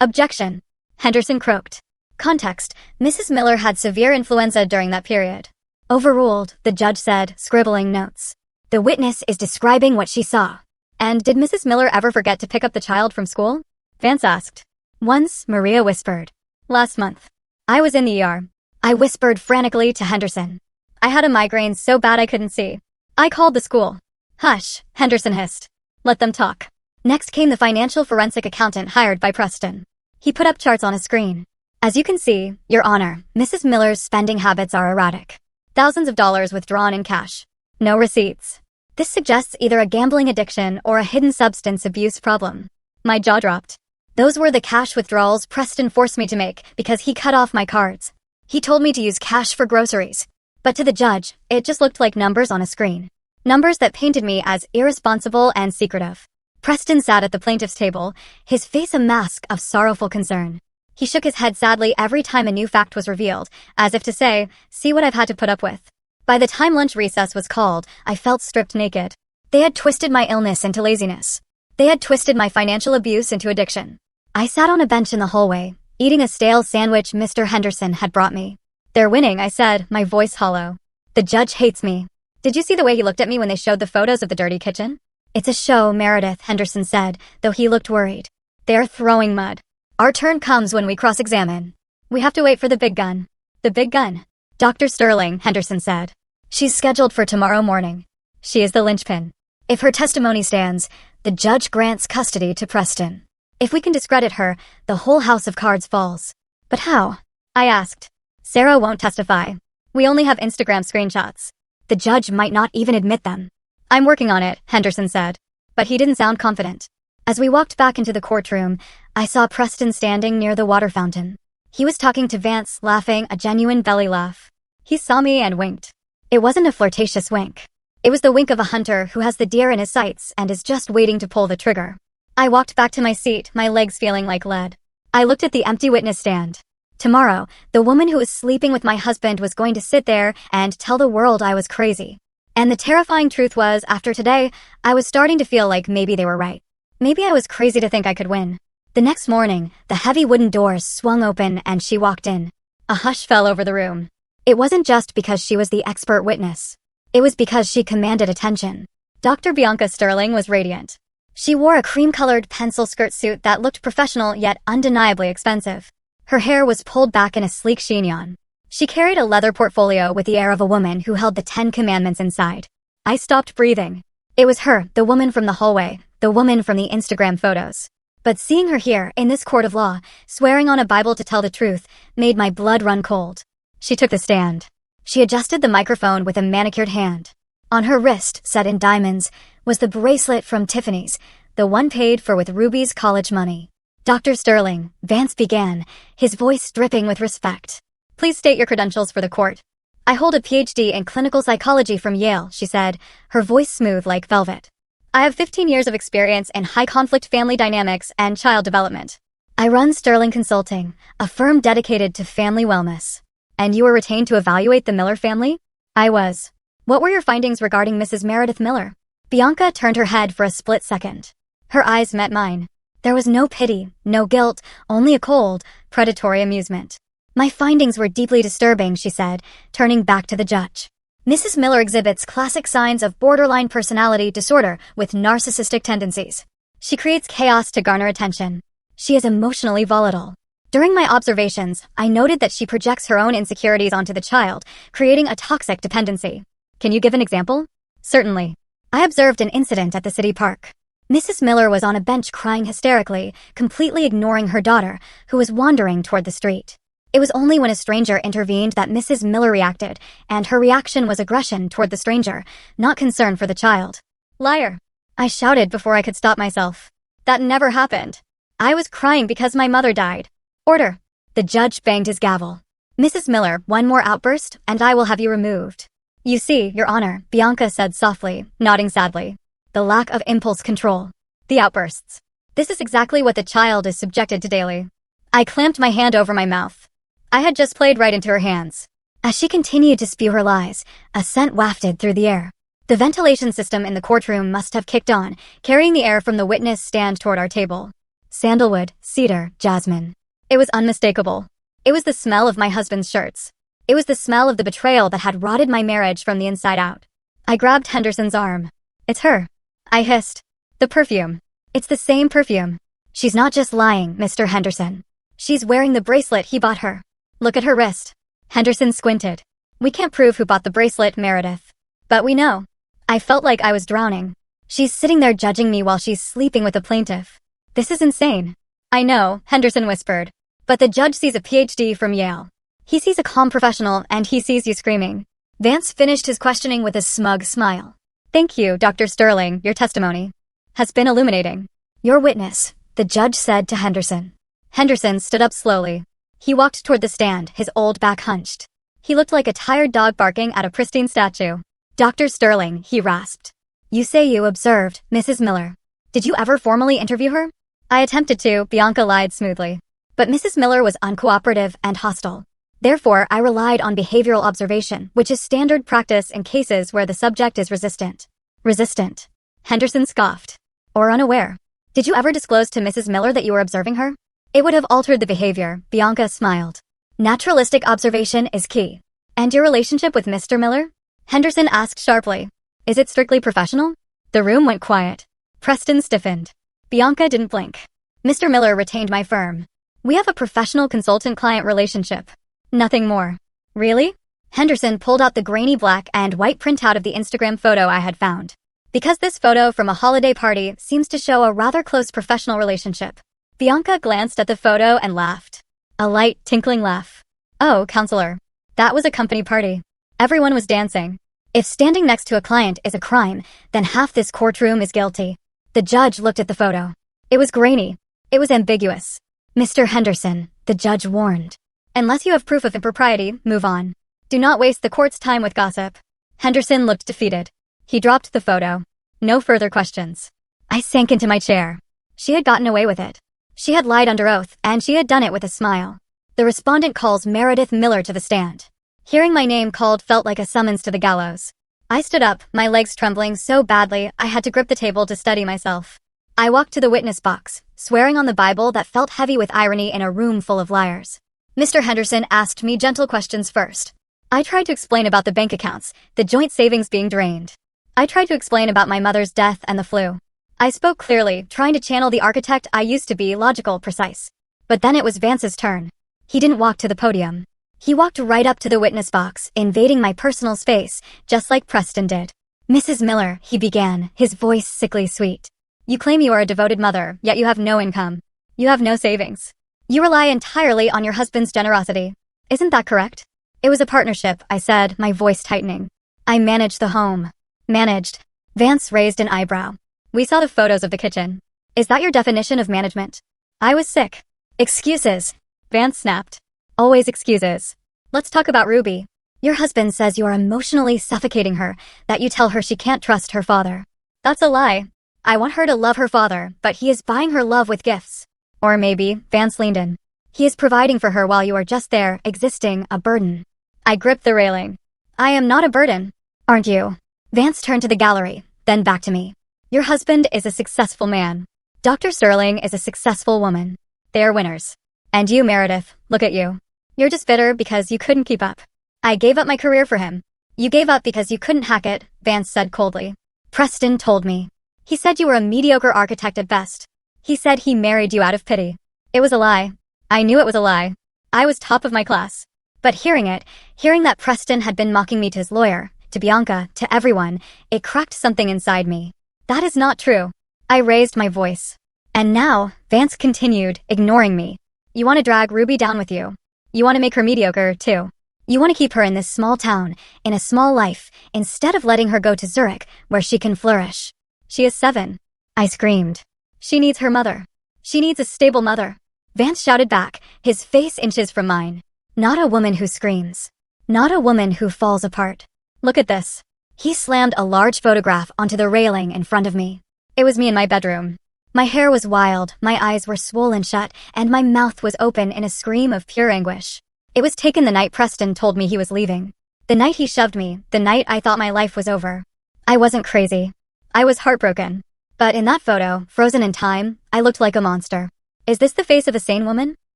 Objection. Henderson croaked. Context. Mrs. Miller had severe influenza during that period. Overruled, the judge said, scribbling notes. The witness is describing what she saw. And did Mrs. Miller ever forget to pick up the child from school? Vance asked. Once, Maria whispered. Last month. I was in the ER. I whispered frantically to Henderson. I had a migraine so bad I couldn't see. I called the school. Hush, Henderson hissed. Let them talk. Next came the financial forensic accountant hired by Preston. He put up charts on a screen. As you can see, Your Honor, Mrs. Miller's spending habits are erratic. Thousands of dollars withdrawn in cash. No receipts. This suggests either a gambling addiction or a hidden substance abuse problem. My jaw dropped. Those were the cash withdrawals Preston forced me to make because he cut off my cards. He told me to use cash for groceries. But to the judge, it just looked like numbers on a screen. Numbers that painted me as irresponsible and secretive. Preston sat at the plaintiff's table, his face a mask of sorrowful concern. He shook his head sadly every time a new fact was revealed, as if to say, see what I've had to put up with. By the time lunch recess was called, I felt stripped naked. They had twisted my illness into laziness. They had twisted my financial abuse into addiction. I sat on a bench in the hallway, eating a stale sandwich Mr. Henderson had brought me. They're winning, I said, my voice hollow. The judge hates me. Did you see the way he looked at me when they showed the photos of the dirty kitchen? It's a show, Meredith, Henderson said, though he looked worried. They're throwing mud. Our turn comes when we cross-examine. We have to wait for the big gun. The big gun? Dr. Sterling, Henderson said. She's scheduled for tomorrow morning. She is the linchpin. If her testimony stands, the judge grants custody to Preston. If we can discredit her, the whole house of cards falls. But how? I asked. Sarah won't testify. We only have Instagram screenshots. The judge might not even admit them. I'm working on it, Henderson said. But he didn't sound confident. As we walked back into the courtroom, I saw Preston standing near the water fountain. He was talking to Vance, laughing, a genuine belly laugh. He saw me and winked. It wasn't a flirtatious wink. It was the wink of a hunter who has the deer in his sights and is just waiting to pull the trigger. I walked back to my seat, my legs feeling like lead. I looked at the empty witness stand. Tomorrow, the woman who was sleeping with my husband was going to sit there and tell the world I was crazy. And the terrifying truth was, after today, I was starting to feel like maybe they were right. Maybe I was crazy to think I could win. The next morning, the heavy wooden doors swung open and she walked in. A hush fell over the room. It wasn't just because she was the expert witness. It was because she commanded attention. Dr. Bianca Sterling was radiant. She wore a cream-colored pencil skirt suit that looked professional yet undeniably expensive. Her hair was pulled back in a sleek chignon. She carried a leather portfolio with the air of a woman who held the 10 Commandments inside. I stopped breathing. It was her, the woman from the hallway, the woman from the Instagram photos. But seeing her here, in this court of law, swearing on a Bible to tell the truth, made my blood run cold. She took the stand. She adjusted the microphone with a manicured hand. On her wrist, set in diamonds, was the bracelet from Tiffany's, the one paid for with Ruby's college money. Dr. Sterling, Vance began, his voice dripping with respect. Please state your credentials for the court. I hold a PhD in clinical psychology from Yale, she said, her voice smooth like velvet. I have 15 years of experience in high-conflict family dynamics and child development. I run Sterling Consulting, a firm dedicated to family wellness. And you were retained to evaluate the Miller family? I was. What were your findings regarding Mrs. Meredith Miller? Bianca turned her head for a split second. Her eyes met mine. There was no pity, no guilt, only a cold, predatory amusement. My findings were deeply disturbing, she said, turning back to the judge. Mrs. Miller exhibits classic signs of borderline personality disorder with narcissistic tendencies. She creates chaos to garner attention. She is emotionally volatile. During my observations, I noted that she projects her own insecurities onto the child, creating a toxic dependency. Can you give an example? Certainly. I observed an incident at the city park. Mrs. Miller was on a bench crying hysterically, completely ignoring her daughter, who was wandering toward the street. It was only when a stranger intervened that Mrs. Miller reacted, and her reaction was aggression toward the stranger, not concern for the child. Liar! I shouted before I could stop myself. That never happened. I was crying because my mother died. Order. The judge banged his gavel. Mrs. Miller, one more outburst, and I will have you removed. You see, Your Honor, Bianca said softly, nodding sadly. The lack of impulse control. The outbursts. This is exactly what the child is subjected to daily. I clamped my hand over my mouth. I had just played right into her hands. As she continued to spew her lies, a scent wafted through the air. The ventilation system in the courtroom must have kicked on, carrying the air from the witness stand toward our table. Sandalwood, cedar, jasmine. It was unmistakable. It was the smell of my husband's shirts. It was the smell of the betrayal that had rotted my marriage from the inside out. I grabbed Henderson's arm. It's her. I hissed. The perfume. It's the same perfume. She's not just lying, Mr. Henderson. She's wearing the bracelet he bought her. Look at her wrist. Henderson squinted. We can't prove who bought the bracelet, Meredith. But we know. I felt like I was drowning. She's sitting there judging me while she's sleeping with the plaintiff. This is insane. I know, Henderson whispered. But the judge sees a PhD from Yale. He sees a calm professional, and he sees you screaming. Vance finished his questioning with a smug smile. Thank you, Dr. Sterling, your testimony has been illuminating. Your witness, the judge said to Henderson. Henderson stood up slowly. He walked toward the stand, his old back hunched. He looked like a tired dog barking at a pristine statue. Dr. Sterling, he rasped. You say you observed Mrs. Miller. Did you ever formally interview her? I attempted to, Bianca lied smoothly. But Mrs. Miller was uncooperative and hostile. Therefore, I relied on behavioral observation, which is standard practice in cases where the subject is resistant. Resistant. Henderson scoffed. Or unaware. Did you ever disclose to Mrs. Miller that you were observing her? It would have altered the behavior, Bianca smiled. Naturalistic observation is key. And your relationship with Mr. Miller? Henderson asked sharply. Is it strictly professional? The room went quiet. Preston stiffened. Bianca didn't blink. Mr. Miller retained my firm. We have a professional consultant-client relationship. Nothing more. Really? Henderson pulled out the grainy black and white printout of the Instagram photo I had found. Because this photo from a holiday party seems to show a rather close professional relationship. Bianca glanced at the photo and laughed. A light, tinkling laugh. Oh, counselor. That was a company party. Everyone was dancing. If standing next to a client is a crime, then half this courtroom is guilty. The judge looked at the photo. It was grainy. It was ambiguous. Mr. Henderson, the judge warned. Unless you have proof of impropriety, move on. Do not waste the court's time with gossip. Henderson looked defeated. He dropped the photo. No further questions. I sank into my chair. She had gotten away with it. She had lied under oath, and she had done it with a smile. The respondent calls Meredith Miller to the stand. Hearing my name called felt like a summons to the gallows. I stood up, my legs trembling so badly I had to grip the table to steady myself. I walked to the witness box, swearing on the Bible that felt heavy with irony in a room full of liars. Mr. Henderson asked me gentle questions first. I tried to explain about the bank accounts, the joint savings being drained. I tried to explain about my mother's death and the flu. I spoke clearly, trying to channel the architect I used to be, logical, precise. But then it was Vance's turn. He didn't walk to the podium. He walked right up to the witness box, invading my personal space, just like Preston did. Mrs. Miller, he began, his voice sickly sweet. You claim you are a devoted mother, yet you have no income. You have no savings. You rely entirely on your husband's generosity. Isn't that correct? It was a partnership, I said, my voice tightening. I managed the home. Managed. Vance raised an eyebrow. We saw the photos of the kitchen. Is that your definition of management? I was sick. Excuses. Vance snapped. Always excuses. Let's talk about Ruby. Your husband says you are emotionally suffocating her, that you tell her she can't trust her father. That's a lie. I want her to love her father, but he is buying her love with gifts. Or maybe, Vance leaned in. He is providing for her while you are just there, existing, a burden. I gripped the railing. I am not a burden. Aren't you? Vance turned to the gallery, then back to me. Your husband is a successful man. Dr. Sterling is a successful woman. They are winners. And you, Meredith, look at you. You're just bitter because you couldn't keep up. I gave up my career for him. You gave up because you couldn't hack it, Vance said coldly. Preston told me. He said you were a mediocre architect at best. He said he married you out of pity. It was a lie. I knew it was a lie. I was top of my class. But hearing that Preston had been mocking me to his lawyer, to Bianca, to everyone, it cracked something inside me. That is not true. I raised my voice. And now, Vance continued, ignoring me. You want to drag Ruby down with you. You want to make her mediocre, too. You want to keep her in this small town, in a small life, instead of letting her go to Zurich, where she can flourish. She is 7. I screamed. She needs her mother. She needs a stable mother. Vance shouted back, his face inches from mine. Not a woman who screams. Not a woman who falls apart. Look at this. He slammed a large photograph onto the railing in front of me. It was me in my bedroom. My hair was wild, my eyes were swollen shut, and my mouth was open in a scream of pure anguish. It was taken the night Preston told me he was leaving. The night he shoved me, the night I thought my life was over. I wasn't crazy. I was heartbroken. But in that photo, frozen in time, I looked like a monster. Is this the face of a sane woman?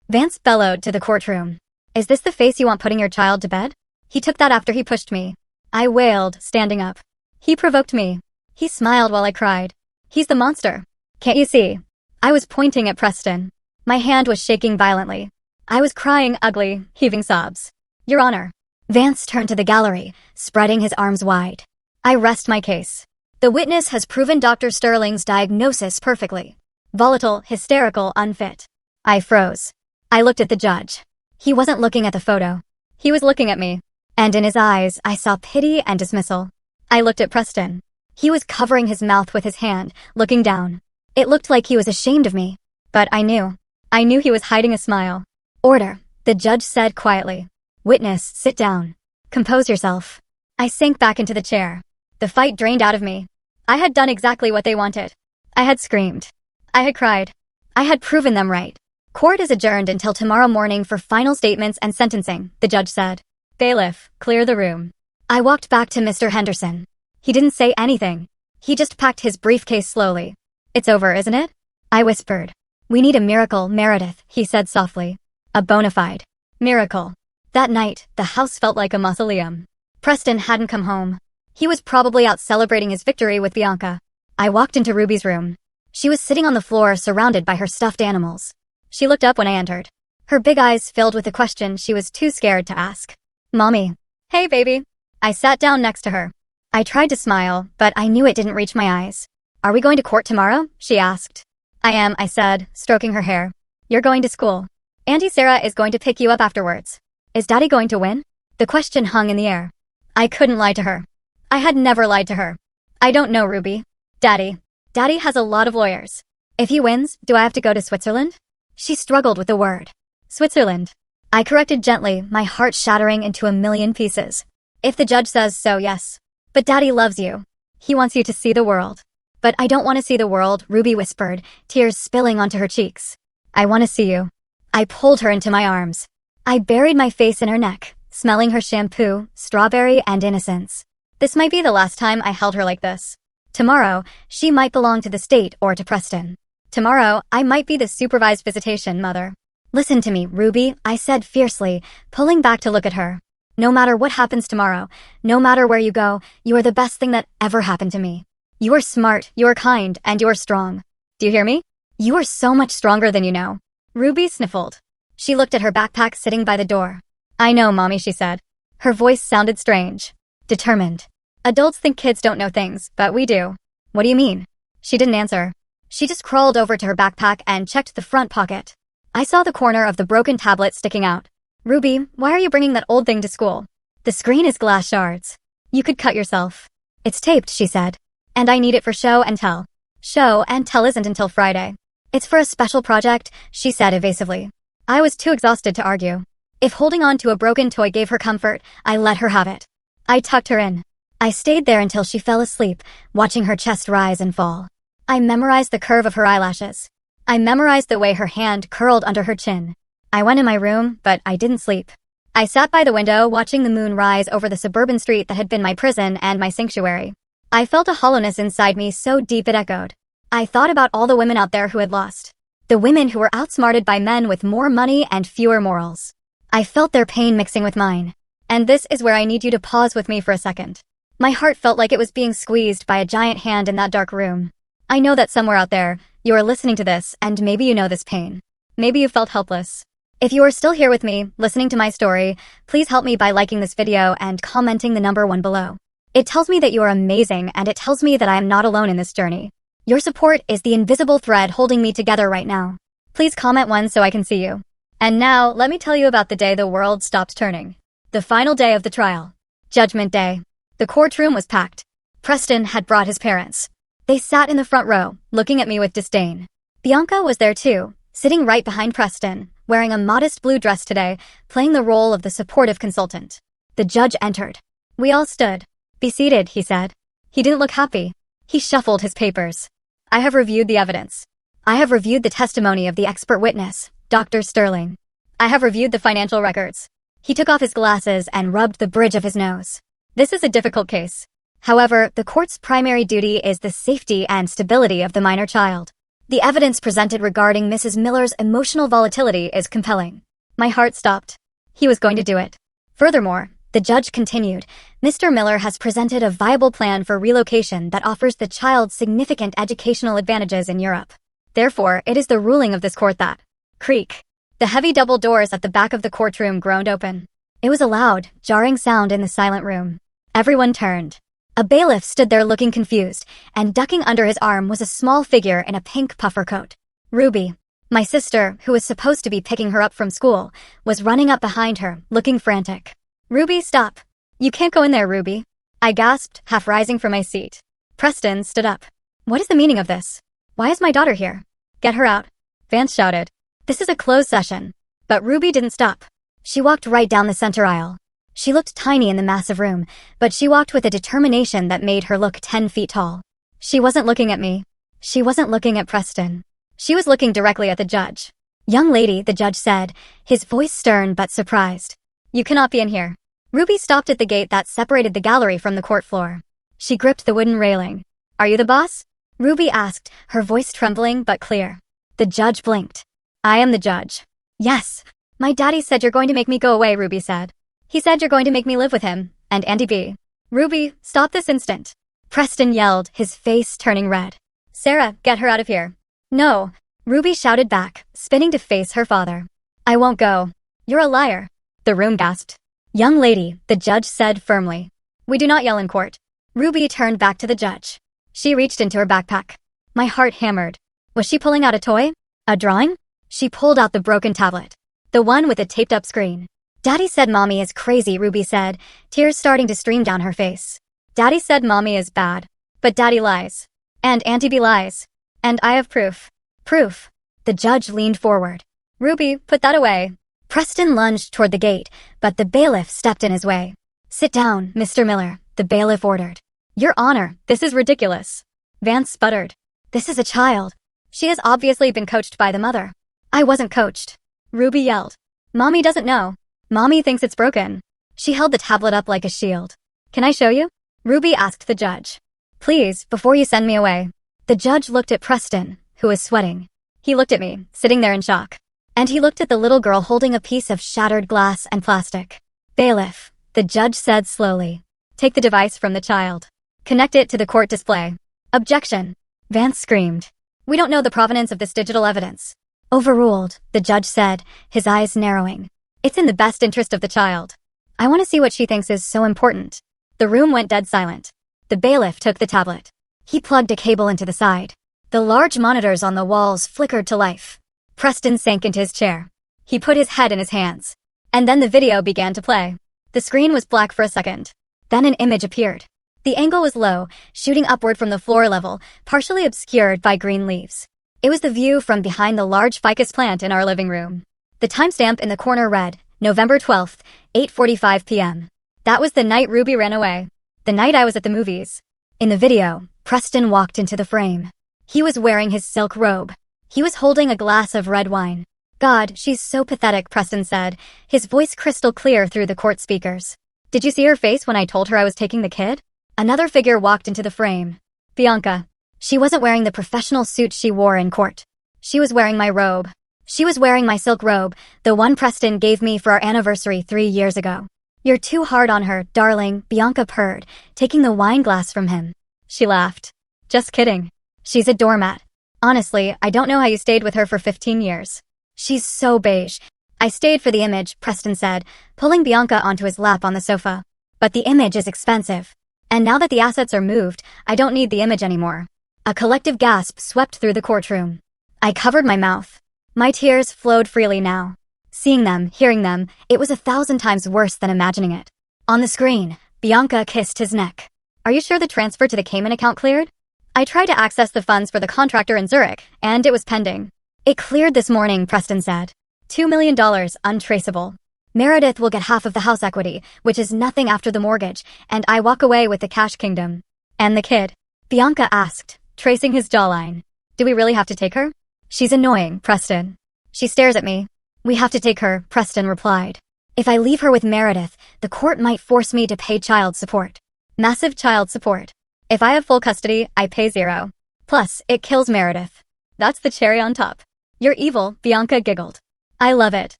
Vance bellowed to the courtroom. Is this the face you want putting your child to bed? He took that after he pushed me. I wailed, standing up. He provoked me. He smiled while I cried. He's the monster. Can't you see? I was pointing at Preston. My hand was shaking violently. I was crying ugly, heaving sobs. Your Honor. Vance turned to the gallery, spreading his arms wide. I rest my case. The witness has proven Dr. Sterling's diagnosis perfectly. Volatile, hysterical, unfit. I froze. I looked at the judge. He wasn't looking at the photo. He was looking at me. And in his eyes, I saw pity and dismissal. I looked at Preston. He was covering his mouth with his hand, looking down. It looked like he was ashamed of me. But I knew. I knew he was hiding a smile. Order, the judge said quietly. Witness, sit down. Compose yourself. I sank back into the chair. The fight drained out of me. I had done exactly what they wanted. I had screamed. I had cried. I had proven them right. Court is adjourned until tomorrow morning for final statements and sentencing, the judge said. Bailiff, clear the room. I walked back to Mr. Henderson. He didn't say anything. He just packed his briefcase slowly. It's over, isn't it? I whispered. We need a miracle, Meredith, he said softly. A bona fide miracle. That night, the house felt like a mausoleum. Preston hadn't come home. He was probably out celebrating his victory with Bianca. I walked into Ruby's room. She was sitting on the floor surrounded by her stuffed animals. She looked up when I entered. Her big eyes filled with a question she was too scared to ask. Mommy. Hey, baby. I sat down next to her. I tried to smile, but I knew it didn't reach my eyes. Are we going to court tomorrow? She asked. I am, I said, stroking her hair. You're going to school. Auntie Sarah is going to pick you up afterwards. Is Daddy going to win? The question hung in the air. I couldn't lie to her. I had never lied to her. I don't know, Ruby. Daddy has a lot of lawyers. If he wins, do I have to go to Switzerland? She struggled with the word. Switzerland. I corrected gently, my heart shattering into a million pieces. If the judge says so, yes. But Daddy loves you. He wants you to see the world. But I don't want to see the world, Ruby whispered, tears spilling onto her cheeks. I want to see you. I pulled her into my arms. I buried my face in her neck, smelling her shampoo, strawberry, and innocence. This might be the last time I held her like this. Tomorrow, she might belong to the state or to Preston. Tomorrow, I might be the supervised visitation mother. Listen to me, Ruby, I said fiercely, pulling back to look at her. No matter what happens tomorrow, no matter where you go, you are the best thing that ever happened to me. You are smart, you are kind, and you are strong. Do you hear me? You are so much stronger than you know. Ruby sniffled. She looked at her backpack sitting by the door. I know, Mommy, she said. Her voice sounded strange. Determined. Adults think kids don't know things, but we do. What do you mean? She didn't answer. She just crawled over to her backpack and checked the front pocket. I saw the corner of the broken tablet sticking out. Ruby, why are you bringing that old thing to school? The screen is glass shards. You could cut yourself. It's taped, she said. And I need it for show and tell. Show and tell isn't until Friday. It's for a special project, she said evasively. I was too exhausted to argue. If holding on to a broken toy gave her comfort, I let her have it. I tucked her in. I stayed there until she fell asleep, watching her chest rise and fall. I memorized the curve of her eyelashes. I memorized the way her hand curled under her chin. I went in my room, but I didn't sleep. I sat by the window watching the moon rise over the suburban street that had been my prison and my sanctuary. I felt a hollowness inside me so deep it echoed. I thought about all the women out there who had lost. The women who were outsmarted by men with more money and fewer morals. I felt their pain mixing with mine. And this is where I need you to pause with me for a second. My heart felt like it was being squeezed by a giant hand in that dark room. I know that somewhere out there, you are listening to this and maybe you know this pain. Maybe you felt helpless. If you are still here with me, listening to my story, please help me by liking this video and commenting the number 1 below. It tells me that you are amazing, and it tells me that I am not alone in this journey. Your support is the invisible thread holding me together right now. Please comment 1 so I can see you. And now, let me tell you about the day the world stopped turning. The final day of the trial. Judgment Day. The courtroom was packed. Preston had brought his parents. They sat in the front row, looking at me with disdain. Bianca was there too, sitting right behind Preston, wearing a modest blue dress today, playing the role of the supportive consultant. The judge entered. We all stood. "Be seated," he said. He didn't look happy. He shuffled his papers. "I have reviewed the evidence. I have reviewed the testimony of the expert witness, Dr. Sterling. I have reviewed the financial records." He took off his glasses and rubbed the bridge of his nose. "This is a difficult case. However, the court's primary duty is the safety and stability of the minor child. The evidence presented regarding Mrs. Miller's emotional volatility is compelling." My heart stopped. He was going to do it. Furthermore, the judge continued, "Mr. Miller has presented a viable plan for relocation that offers the child significant educational advantages in Europe. Therefore, it is the ruling of this court that..." Creak. The heavy double doors at the back of the courtroom groaned open. It was a loud, jarring sound in the silent room. Everyone turned. A bailiff stood there looking confused, and ducking under his arm was a small figure in a pink puffer coat. Ruby, my sister, who was supposed to be picking her up from school, was running up behind her, looking frantic. "Ruby, stop. You can't go in there, Ruby," I gasped, half rising from my seat. Preston stood up. "What is the meaning of this? Why is my daughter here? Get her out," Vance shouted. "This is a closed session." But Ruby didn't stop. She walked right down the center aisle. She looked tiny in the massive room, but she walked with a determination that made her look 10 feet tall. She wasn't looking at me. She wasn't looking at Preston. She was looking directly at the judge. "Young lady," the judge said, his voice stern but surprised. "You cannot be in here." Ruby stopped at the gate that separated the gallery from the court floor. She gripped the wooden railing. "Are you the boss?" Ruby asked, her voice trembling but clear. The judge blinked. "I am the judge." "Yes. My daddy said you're going to make me go away," Ruby said. "He said you're going to make me live with him, and Andy B." "Ruby, stop this instant," Preston yelled, his face turning red. "Sarah, get her out of here." "No," Ruby shouted back, spinning to face her father. "I won't go." "You're a liar," the room gasped. "Young lady," the judge said firmly. "We do not yell in court." Ruby turned back to the judge. She reached into her backpack. My heart hammered. Was she pulling out a toy? A drawing? She pulled out the broken tablet. The one with the taped-up screen. "Daddy said Mommy is crazy," Ruby said, tears starting to stream down her face. "Daddy said Mommy is bad. But Daddy lies. And Auntie B lies. And I have proof." "Proof?" The judge leaned forward. "Ruby, put that away." Preston lunged toward the gate, but the bailiff stepped in his way. "Sit down, Mr. Miller," the bailiff ordered. "Your Honor, this is ridiculous." Vance sputtered. "This is a child. She has obviously been coached by the mother." "I wasn't coached," Ruby yelled. "Mommy doesn't know. Mommy thinks it's broken." She held the tablet up like a shield. "Can I show you?" Ruby asked the judge. "Please, before you send me away." The judge looked at Preston, who was sweating. He looked at me, sitting there in shock. And he looked at the little girl holding a piece of shattered glass and plastic. "Bailiff," the judge said slowly. "Take the device from the child. Connect it to the court display." "Objection," Vance screamed. "We don't know the provenance of this digital evidence." "Overruled," the judge said, his eyes narrowing. "It's in the best interest of the child. I want to see what she thinks is so important." The room went dead silent. The bailiff took the tablet. He plugged a cable into the side. The large monitors on the walls flickered to life. Preston sank into his chair. He put his head in his hands. And then the video began to play. The screen was black for a second. Then an image appeared. The angle was low, shooting upward from the floor level, partially obscured by green leaves. It was the view from behind the large ficus plant in our living room. The timestamp in the corner read, November 12th, 8:45 p.m. That was the night Ruby ran away. The night I was at the movies. In the video, Preston walked into the frame. He was wearing his silk robe. He was holding a glass of red wine. "God, she's so pathetic," Preston said, his voice crystal clear through the court speakers. "Did you see her face when I told her I was taking the kid?" Another figure walked into the frame. Bianca. She wasn't wearing the professional suit she wore in court. She was wearing my robe. She was wearing my silk robe, the one Preston gave me for our anniversary 3 years ago. "You're too hard on her, darling," Bianca purred, taking the wine glass from him. She laughed. "Just kidding. She's a doormat. Honestly, I don't know how you stayed with her for 15 years. She's so beige. I stayed for the image, Preston said, pulling Bianca onto his lap on the sofa. But the image is expensive. And now that the assets are moved, I don't need the image anymore. A collective gasp swept through the courtroom. I covered my mouth. My tears flowed freely now. Seeing them, hearing them, it was 1,000 times worse than imagining it. On the screen, Bianca kissed his neck. Are you sure the transfer to the Cayman account cleared? I tried to access the funds for the contractor in Zurich, and it was pending. It cleared this morning, Preston said. $2 million, untraceable. Meredith will get half of the house equity, which is nothing after the mortgage, and I walk away with the cash kingdom. And the kid? Bianca asked, tracing his jawline. Do we really have to take her? She's annoying, Preston. She stares at me. We have to take her, Preston replied. If I leave her with Meredith, the court might force me to pay child support. Massive child support. If I have full custody, I pay $0. Plus, it kills Meredith. That's the cherry on top. You're evil, Bianca giggled. I love it.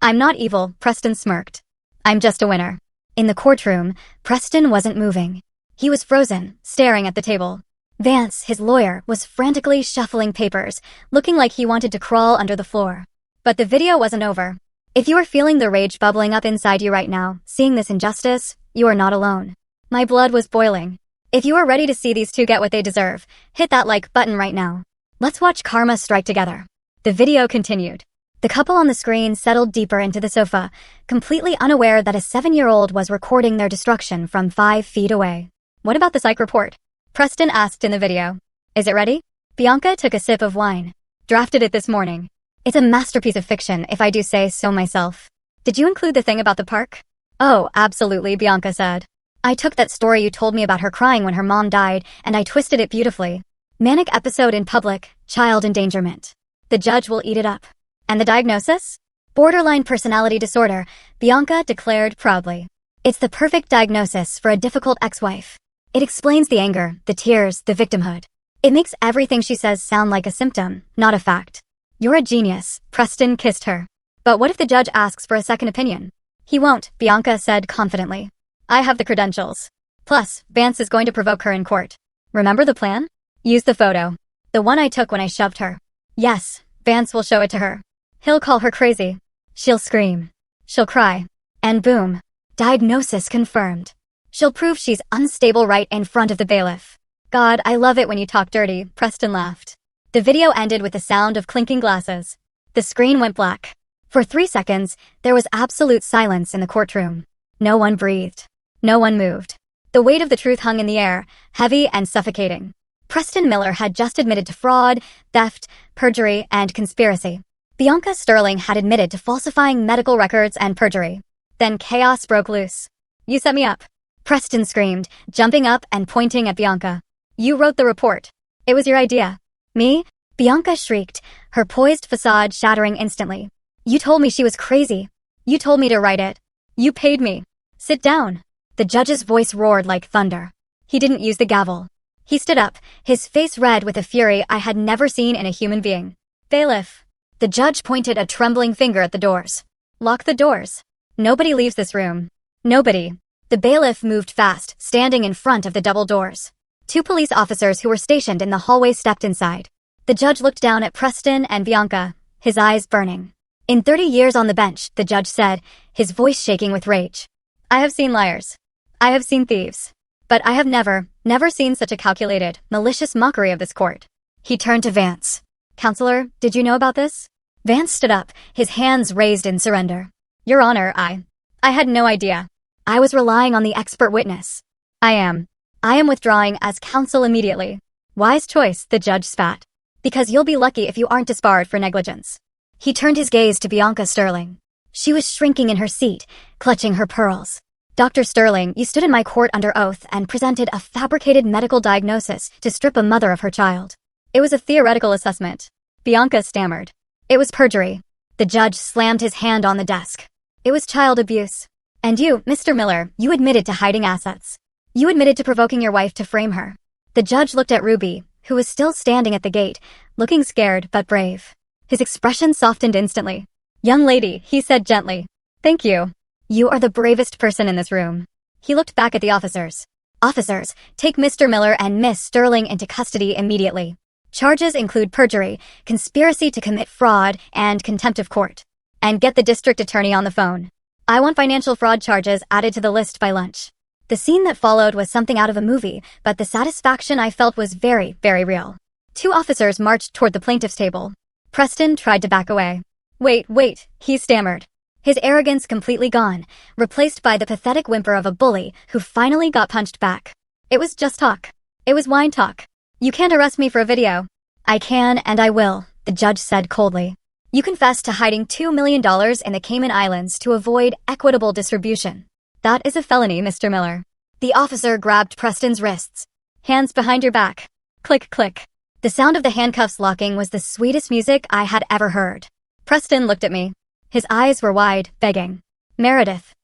I'm not evil, Preston smirked. I'm just a winner. In the courtroom, Preston wasn't moving. He was frozen, staring at the table. Vance, his lawyer, was frantically shuffling papers, looking like he wanted to crawl under the floor. But the video wasn't over. If you are feeling the rage bubbling up inside you right now, seeing this injustice, you are not alone. My blood was boiling. If you are ready to see these two get what they deserve, hit that like button right now. Let's watch karma strike together. The video continued. The couple on the screen settled deeper into the sofa, completely unaware that a 7-year-old was recording their destruction from 5 feet away. What about the psych report? Preston asked in the video. Is it ready? Bianca took a sip of wine. Drafted it this morning. It's a masterpiece of fiction, if I do say so myself. Did you include the thing about the park? Oh, absolutely, Bianca said. I took that story you told me about her crying when her mom died, and I twisted it beautifully. Manic episode in public, child endangerment. The judge will eat it up. And the diagnosis? Borderline personality disorder, Bianca declared proudly. It's the perfect diagnosis for a difficult ex-wife. It explains the anger, the tears, the victimhood. It makes everything she says sound like a symptom, not a fact. You're a genius, Preston kissed her. But what if the judge asks for a second opinion? He won't, Bianca said confidently. I have the credentials. Plus, Vance is going to provoke her in court. Remember the plan? Use the photo. The one I took when I shoved her. Yes, Vance will show it to her. He'll call her crazy. She'll scream. She'll cry. And boom. Diagnosis confirmed. She'll prove she's unstable right in front of the bailiff. God, I love it when you talk dirty, Preston laughed. The video ended with the sound of clinking glasses. The screen went black. For 3 seconds, there was absolute silence in the courtroom. No one breathed. No one moved. The weight of the truth hung in the air, heavy and suffocating. Preston Miller had just admitted to fraud, theft, perjury, and conspiracy. Bianca Sterling had admitted to falsifying medical records and perjury. Then chaos broke loose. You set me up. Preston screamed, jumping up and pointing at Bianca. You wrote the report. It was your idea. Me? Bianca shrieked, her poised facade shattering instantly. You told me she was crazy. You told me to write it. You paid me. Sit down. The judge's voice roared like thunder. He didn't use the gavel. He stood up, his face red with a fury I had never seen in a human being. Bailiff. The judge pointed a trembling finger at the doors. Lock the doors. Nobody leaves this room. Nobody. The bailiff moved fast, standing in front of the double doors. 2 police officers who were stationed in the hallway stepped inside. The judge looked down at Preston and Bianca, his eyes burning. In 30 years on the bench, the judge said, his voice shaking with rage. I have seen liars. I have seen thieves. But I have never seen such a calculated, malicious mockery of this court. He turned to Vance. Counselor, did you know about this? Vance stood up, his hands raised in surrender. Your Honor, I had no idea. I was relying on the expert witness. I am withdrawing as counsel immediately. Wise choice, the judge spat. Because you'll be lucky if you aren't disbarred for negligence. He turned his gaze to Bianca Sterling. She was shrinking in her seat, clutching her pearls. Dr. Sterling, you stood in my court under oath and presented a fabricated medical diagnosis to strip a mother of her child. It was a theoretical assessment. Bianca stammered. It was perjury. The judge slammed his hand on the desk. It was child abuse. And you, Mr. Miller, you admitted to hiding assets. You admitted to provoking your wife to frame her. The judge looked at Ruby, who was still standing at the gate, looking scared but brave. His expression softened instantly. Young lady, he said gently. Thank you. You are the bravest person in this room. He looked back at the officers. Officers, take Mr. Miller and Miss Sterling into custody immediately. Charges include perjury, conspiracy to commit fraud, and contempt of court. And get the district attorney on the phone. I want financial fraud charges added to the list by lunch. The scene that followed was something out of a movie, but the satisfaction I felt was very, very real. 2 officers marched toward the plaintiff's table. Preston tried to back away. Wait, he stammered. His arrogance completely gone, replaced by the pathetic whimper of a bully who finally got punched back. It was just talk. It was wine talk. You can't arrest me for a video. I can and I will, the judge said coldly. You confessed to hiding $2 million in the Cayman Islands to avoid equitable distribution. That is a felony, Mr. Miller. The officer grabbed Preston's wrists. Hands behind your back. Click, click. The sound of the handcuffs locking was the sweetest music I had ever heard. Preston looked at me. His eyes were wide, begging. Meredith.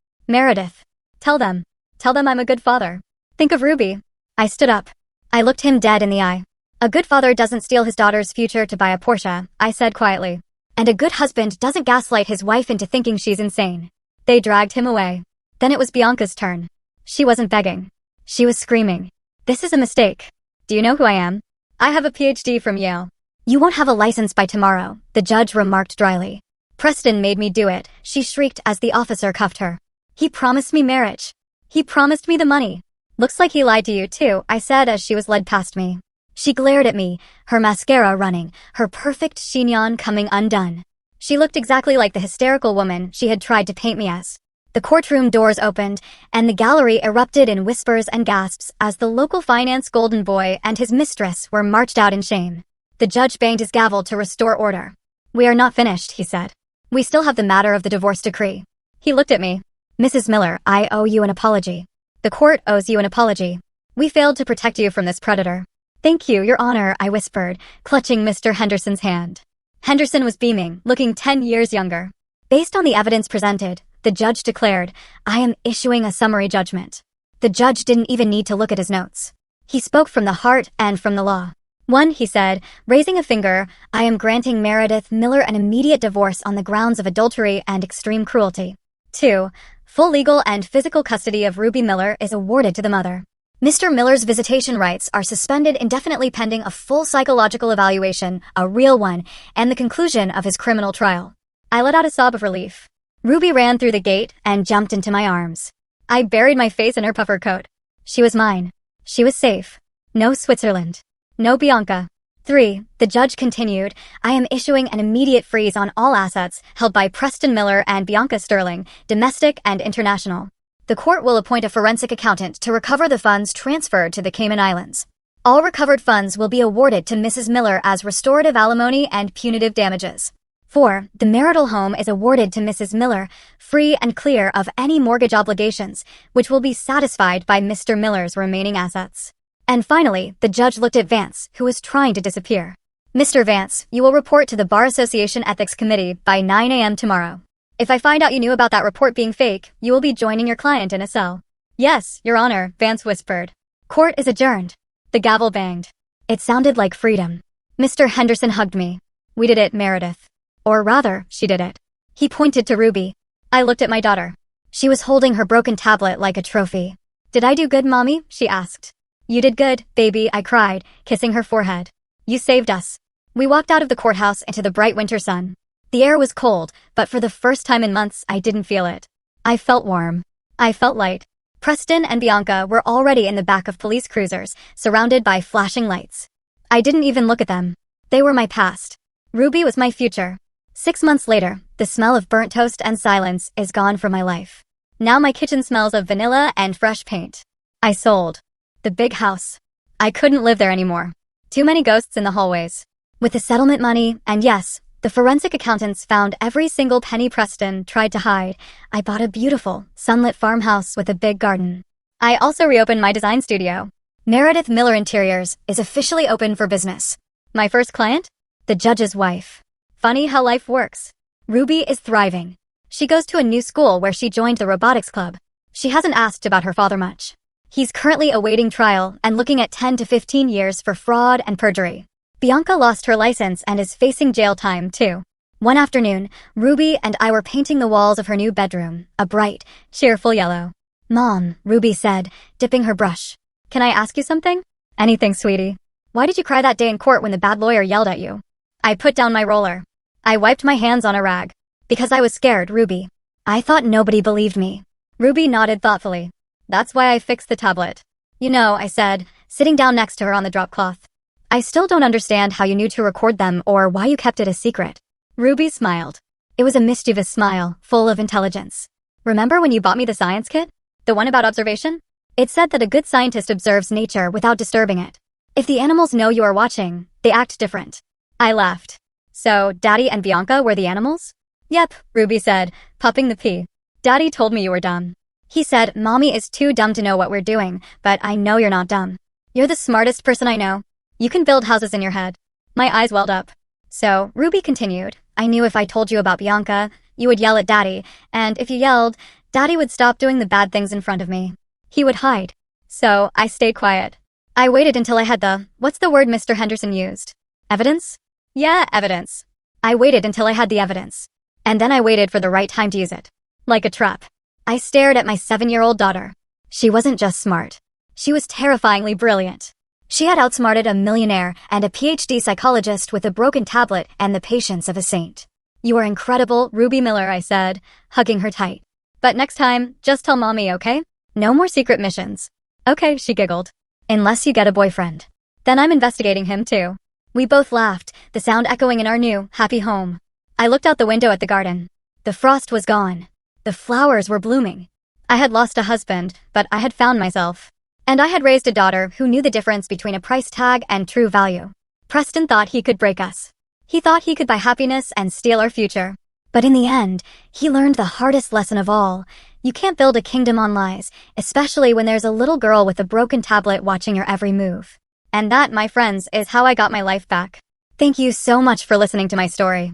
Tell them I'm a good father. Think of Ruby. I stood up. I looked him dead in the eye. A good father doesn't steal his daughter's future to buy a Porsche, I said quietly. And a good husband doesn't gaslight his wife into thinking she's insane. They dragged him away. Then it was Bianca's turn. She wasn't begging. She was screaming. This is a mistake. Do you know who I am? I have a PhD from Yale. You won't have a license by tomorrow, the judge remarked dryly. Preston made me do it, she shrieked as the officer cuffed her. He promised me marriage. He promised me the money. Looks like he lied to you too, I said as she was led past me. She glared at me, her mascara running, her perfect chignon coming undone. She looked exactly like the hysterical woman she had tried to paint me as. The courtroom doors opened, and the gallery erupted in whispers and gasps as the local finance golden boy and his mistress were marched out in shame. The judge banged his gavel to restore order. We are not finished, he said. We still have the matter of the divorce decree. He looked at me. Mrs. Miller, I owe you an apology. The court owes you an apology. We failed to protect you from this predator. Thank you, Your Honor, I whispered, clutching Mr. Henderson's hand. Henderson was beaming, looking 10 years younger. Based on the evidence presented, the judge declared, I am issuing a summary judgment. The judge didn't even need to look at his notes. He spoke from the heart and from the law. 1, he said, raising a finger, I am granting Meredith Miller an immediate divorce on the grounds of adultery and extreme cruelty. 2, full legal and physical custody of Ruby Miller is awarded to the mother. Mr. Miller's visitation rights are suspended indefinitely pending a full psychological evaluation, a real one, and the conclusion of his criminal trial. I let out a sob of relief. Ruby ran through the gate and jumped into my arms. I buried my face in her puffer coat. She was mine. She was safe. No Switzerland. No Bianca. 3, the judge continued, I am issuing an immediate freeze on all assets held by Preston Miller and Bianca Sterling, domestic and international. The court will appoint a forensic accountant to recover the funds transferred to the Cayman Islands. All recovered funds will be awarded to Mrs. Miller as restorative alimony and punitive damages. 4, the marital home is awarded to Mrs. Miller, free and clear of any mortgage obligations, which will be satisfied by Mr. Miller's remaining assets. And finally, the judge looked at Vance, who was trying to disappear. Mr. Vance, you will report to the Bar Association Ethics Committee by 9 a.m. tomorrow. If I find out you knew about that report being fake, you will be joining your client in a cell. Yes, Your Honor, Vance whispered. Court is adjourned. The gavel banged. It sounded like freedom. Mr. Henderson hugged me. We did it, Meredith. Or rather, she did it. He pointed to Ruby. I looked at my daughter. She was holding her broken tablet like a trophy. Did I do good, Mommy? She asked. You did good, baby, I cried, kissing her forehead. You saved us. We walked out of the courthouse into the bright winter sun. The air was cold, but for the first time in months, I didn't feel it. I felt warm. I felt light. Preston and Bianca were already in the back of police cruisers, surrounded by flashing lights. I didn't even look at them. They were my past. Ruby was my future. 6 months later, the smell of burnt toast and silence is gone from my life. Now my kitchen smells of vanilla and fresh paint. I sold. The big house. I couldn't live there anymore. Too many ghosts in the hallways. With the settlement money, and yes, the forensic accountants found every single penny Preston tried to hide, I bought a beautiful, sunlit farmhouse with a big garden. I also reopened my design studio. Meredith Miller Interiors is officially open for business. My first client? The judge's wife. Funny how life works. Ruby is thriving. She goes to a new school where she joined the robotics club. She hasn't asked about her father much. He's currently awaiting trial and looking at 10 to 15 years for fraud and perjury. Bianca lost her license and is facing jail time, too. One afternoon, Ruby and I were painting the walls of her new bedroom, a bright, cheerful yellow. Mom, Ruby said, dipping her brush. Can I ask you something? Anything, sweetie. Why did you cry that day in court when the bad lawyer yelled at you? I put down my roller. I wiped my hands on a rag. Because I was scared, Ruby. I thought nobody believed me. Ruby nodded thoughtfully. That's why I fixed the tablet. You know, I said, sitting down next to her on the drop cloth. I still don't understand how you knew to record them or why you kept it a secret. Ruby smiled. It was a mischievous smile, full of intelligence. Remember when you bought me the science kit? The one about observation? It said that a good scientist observes nature without disturbing it. If the animals know you are watching, they act different. I laughed. So, Daddy and Bianca were the animals? Yep, Ruby said, popping the pea. Daddy told me you were dumb. He said, Mommy is too dumb to know what we're doing, but I know you're not dumb. You're the smartest person I know. You can build houses in your head. My eyes welled up. So, Ruby continued, I knew if I told you about Bianca, you would yell at Daddy, and if you yelled, Daddy would stop doing the bad things in front of me. He would hide. So, I stayed quiet. I waited until I had what's the word Mr. Henderson used? Evidence? Yeah, evidence. I waited until I had the evidence. And then I waited for the right time to use it. Like a trap. I stared at my 7-year-old daughter. She wasn't just smart. She was terrifyingly brilliant. She had outsmarted a millionaire and a PhD psychologist with a broken tablet and the patience of a saint. You are incredible, Ruby Miller, I said, hugging her tight. But next time, just tell Mommy, okay? No more secret missions. Okay, she giggled. Unless you get a boyfriend. Then I'm investigating him too. We both laughed, the sound echoing in our new, happy home. I looked out the window at the garden. The frost was gone. The flowers were blooming. I had lost a husband, but I had found myself. And I had raised a daughter who knew the difference between a price tag and true value. Preston thought he could break us. He thought he could buy happiness and steal our future. But in the end, he learned the hardest lesson of all. You can't build a kingdom on lies, especially when there's a little girl with a broken tablet watching your every move. And that, my friends, is how I got my life back. Thank you so much for listening to my story.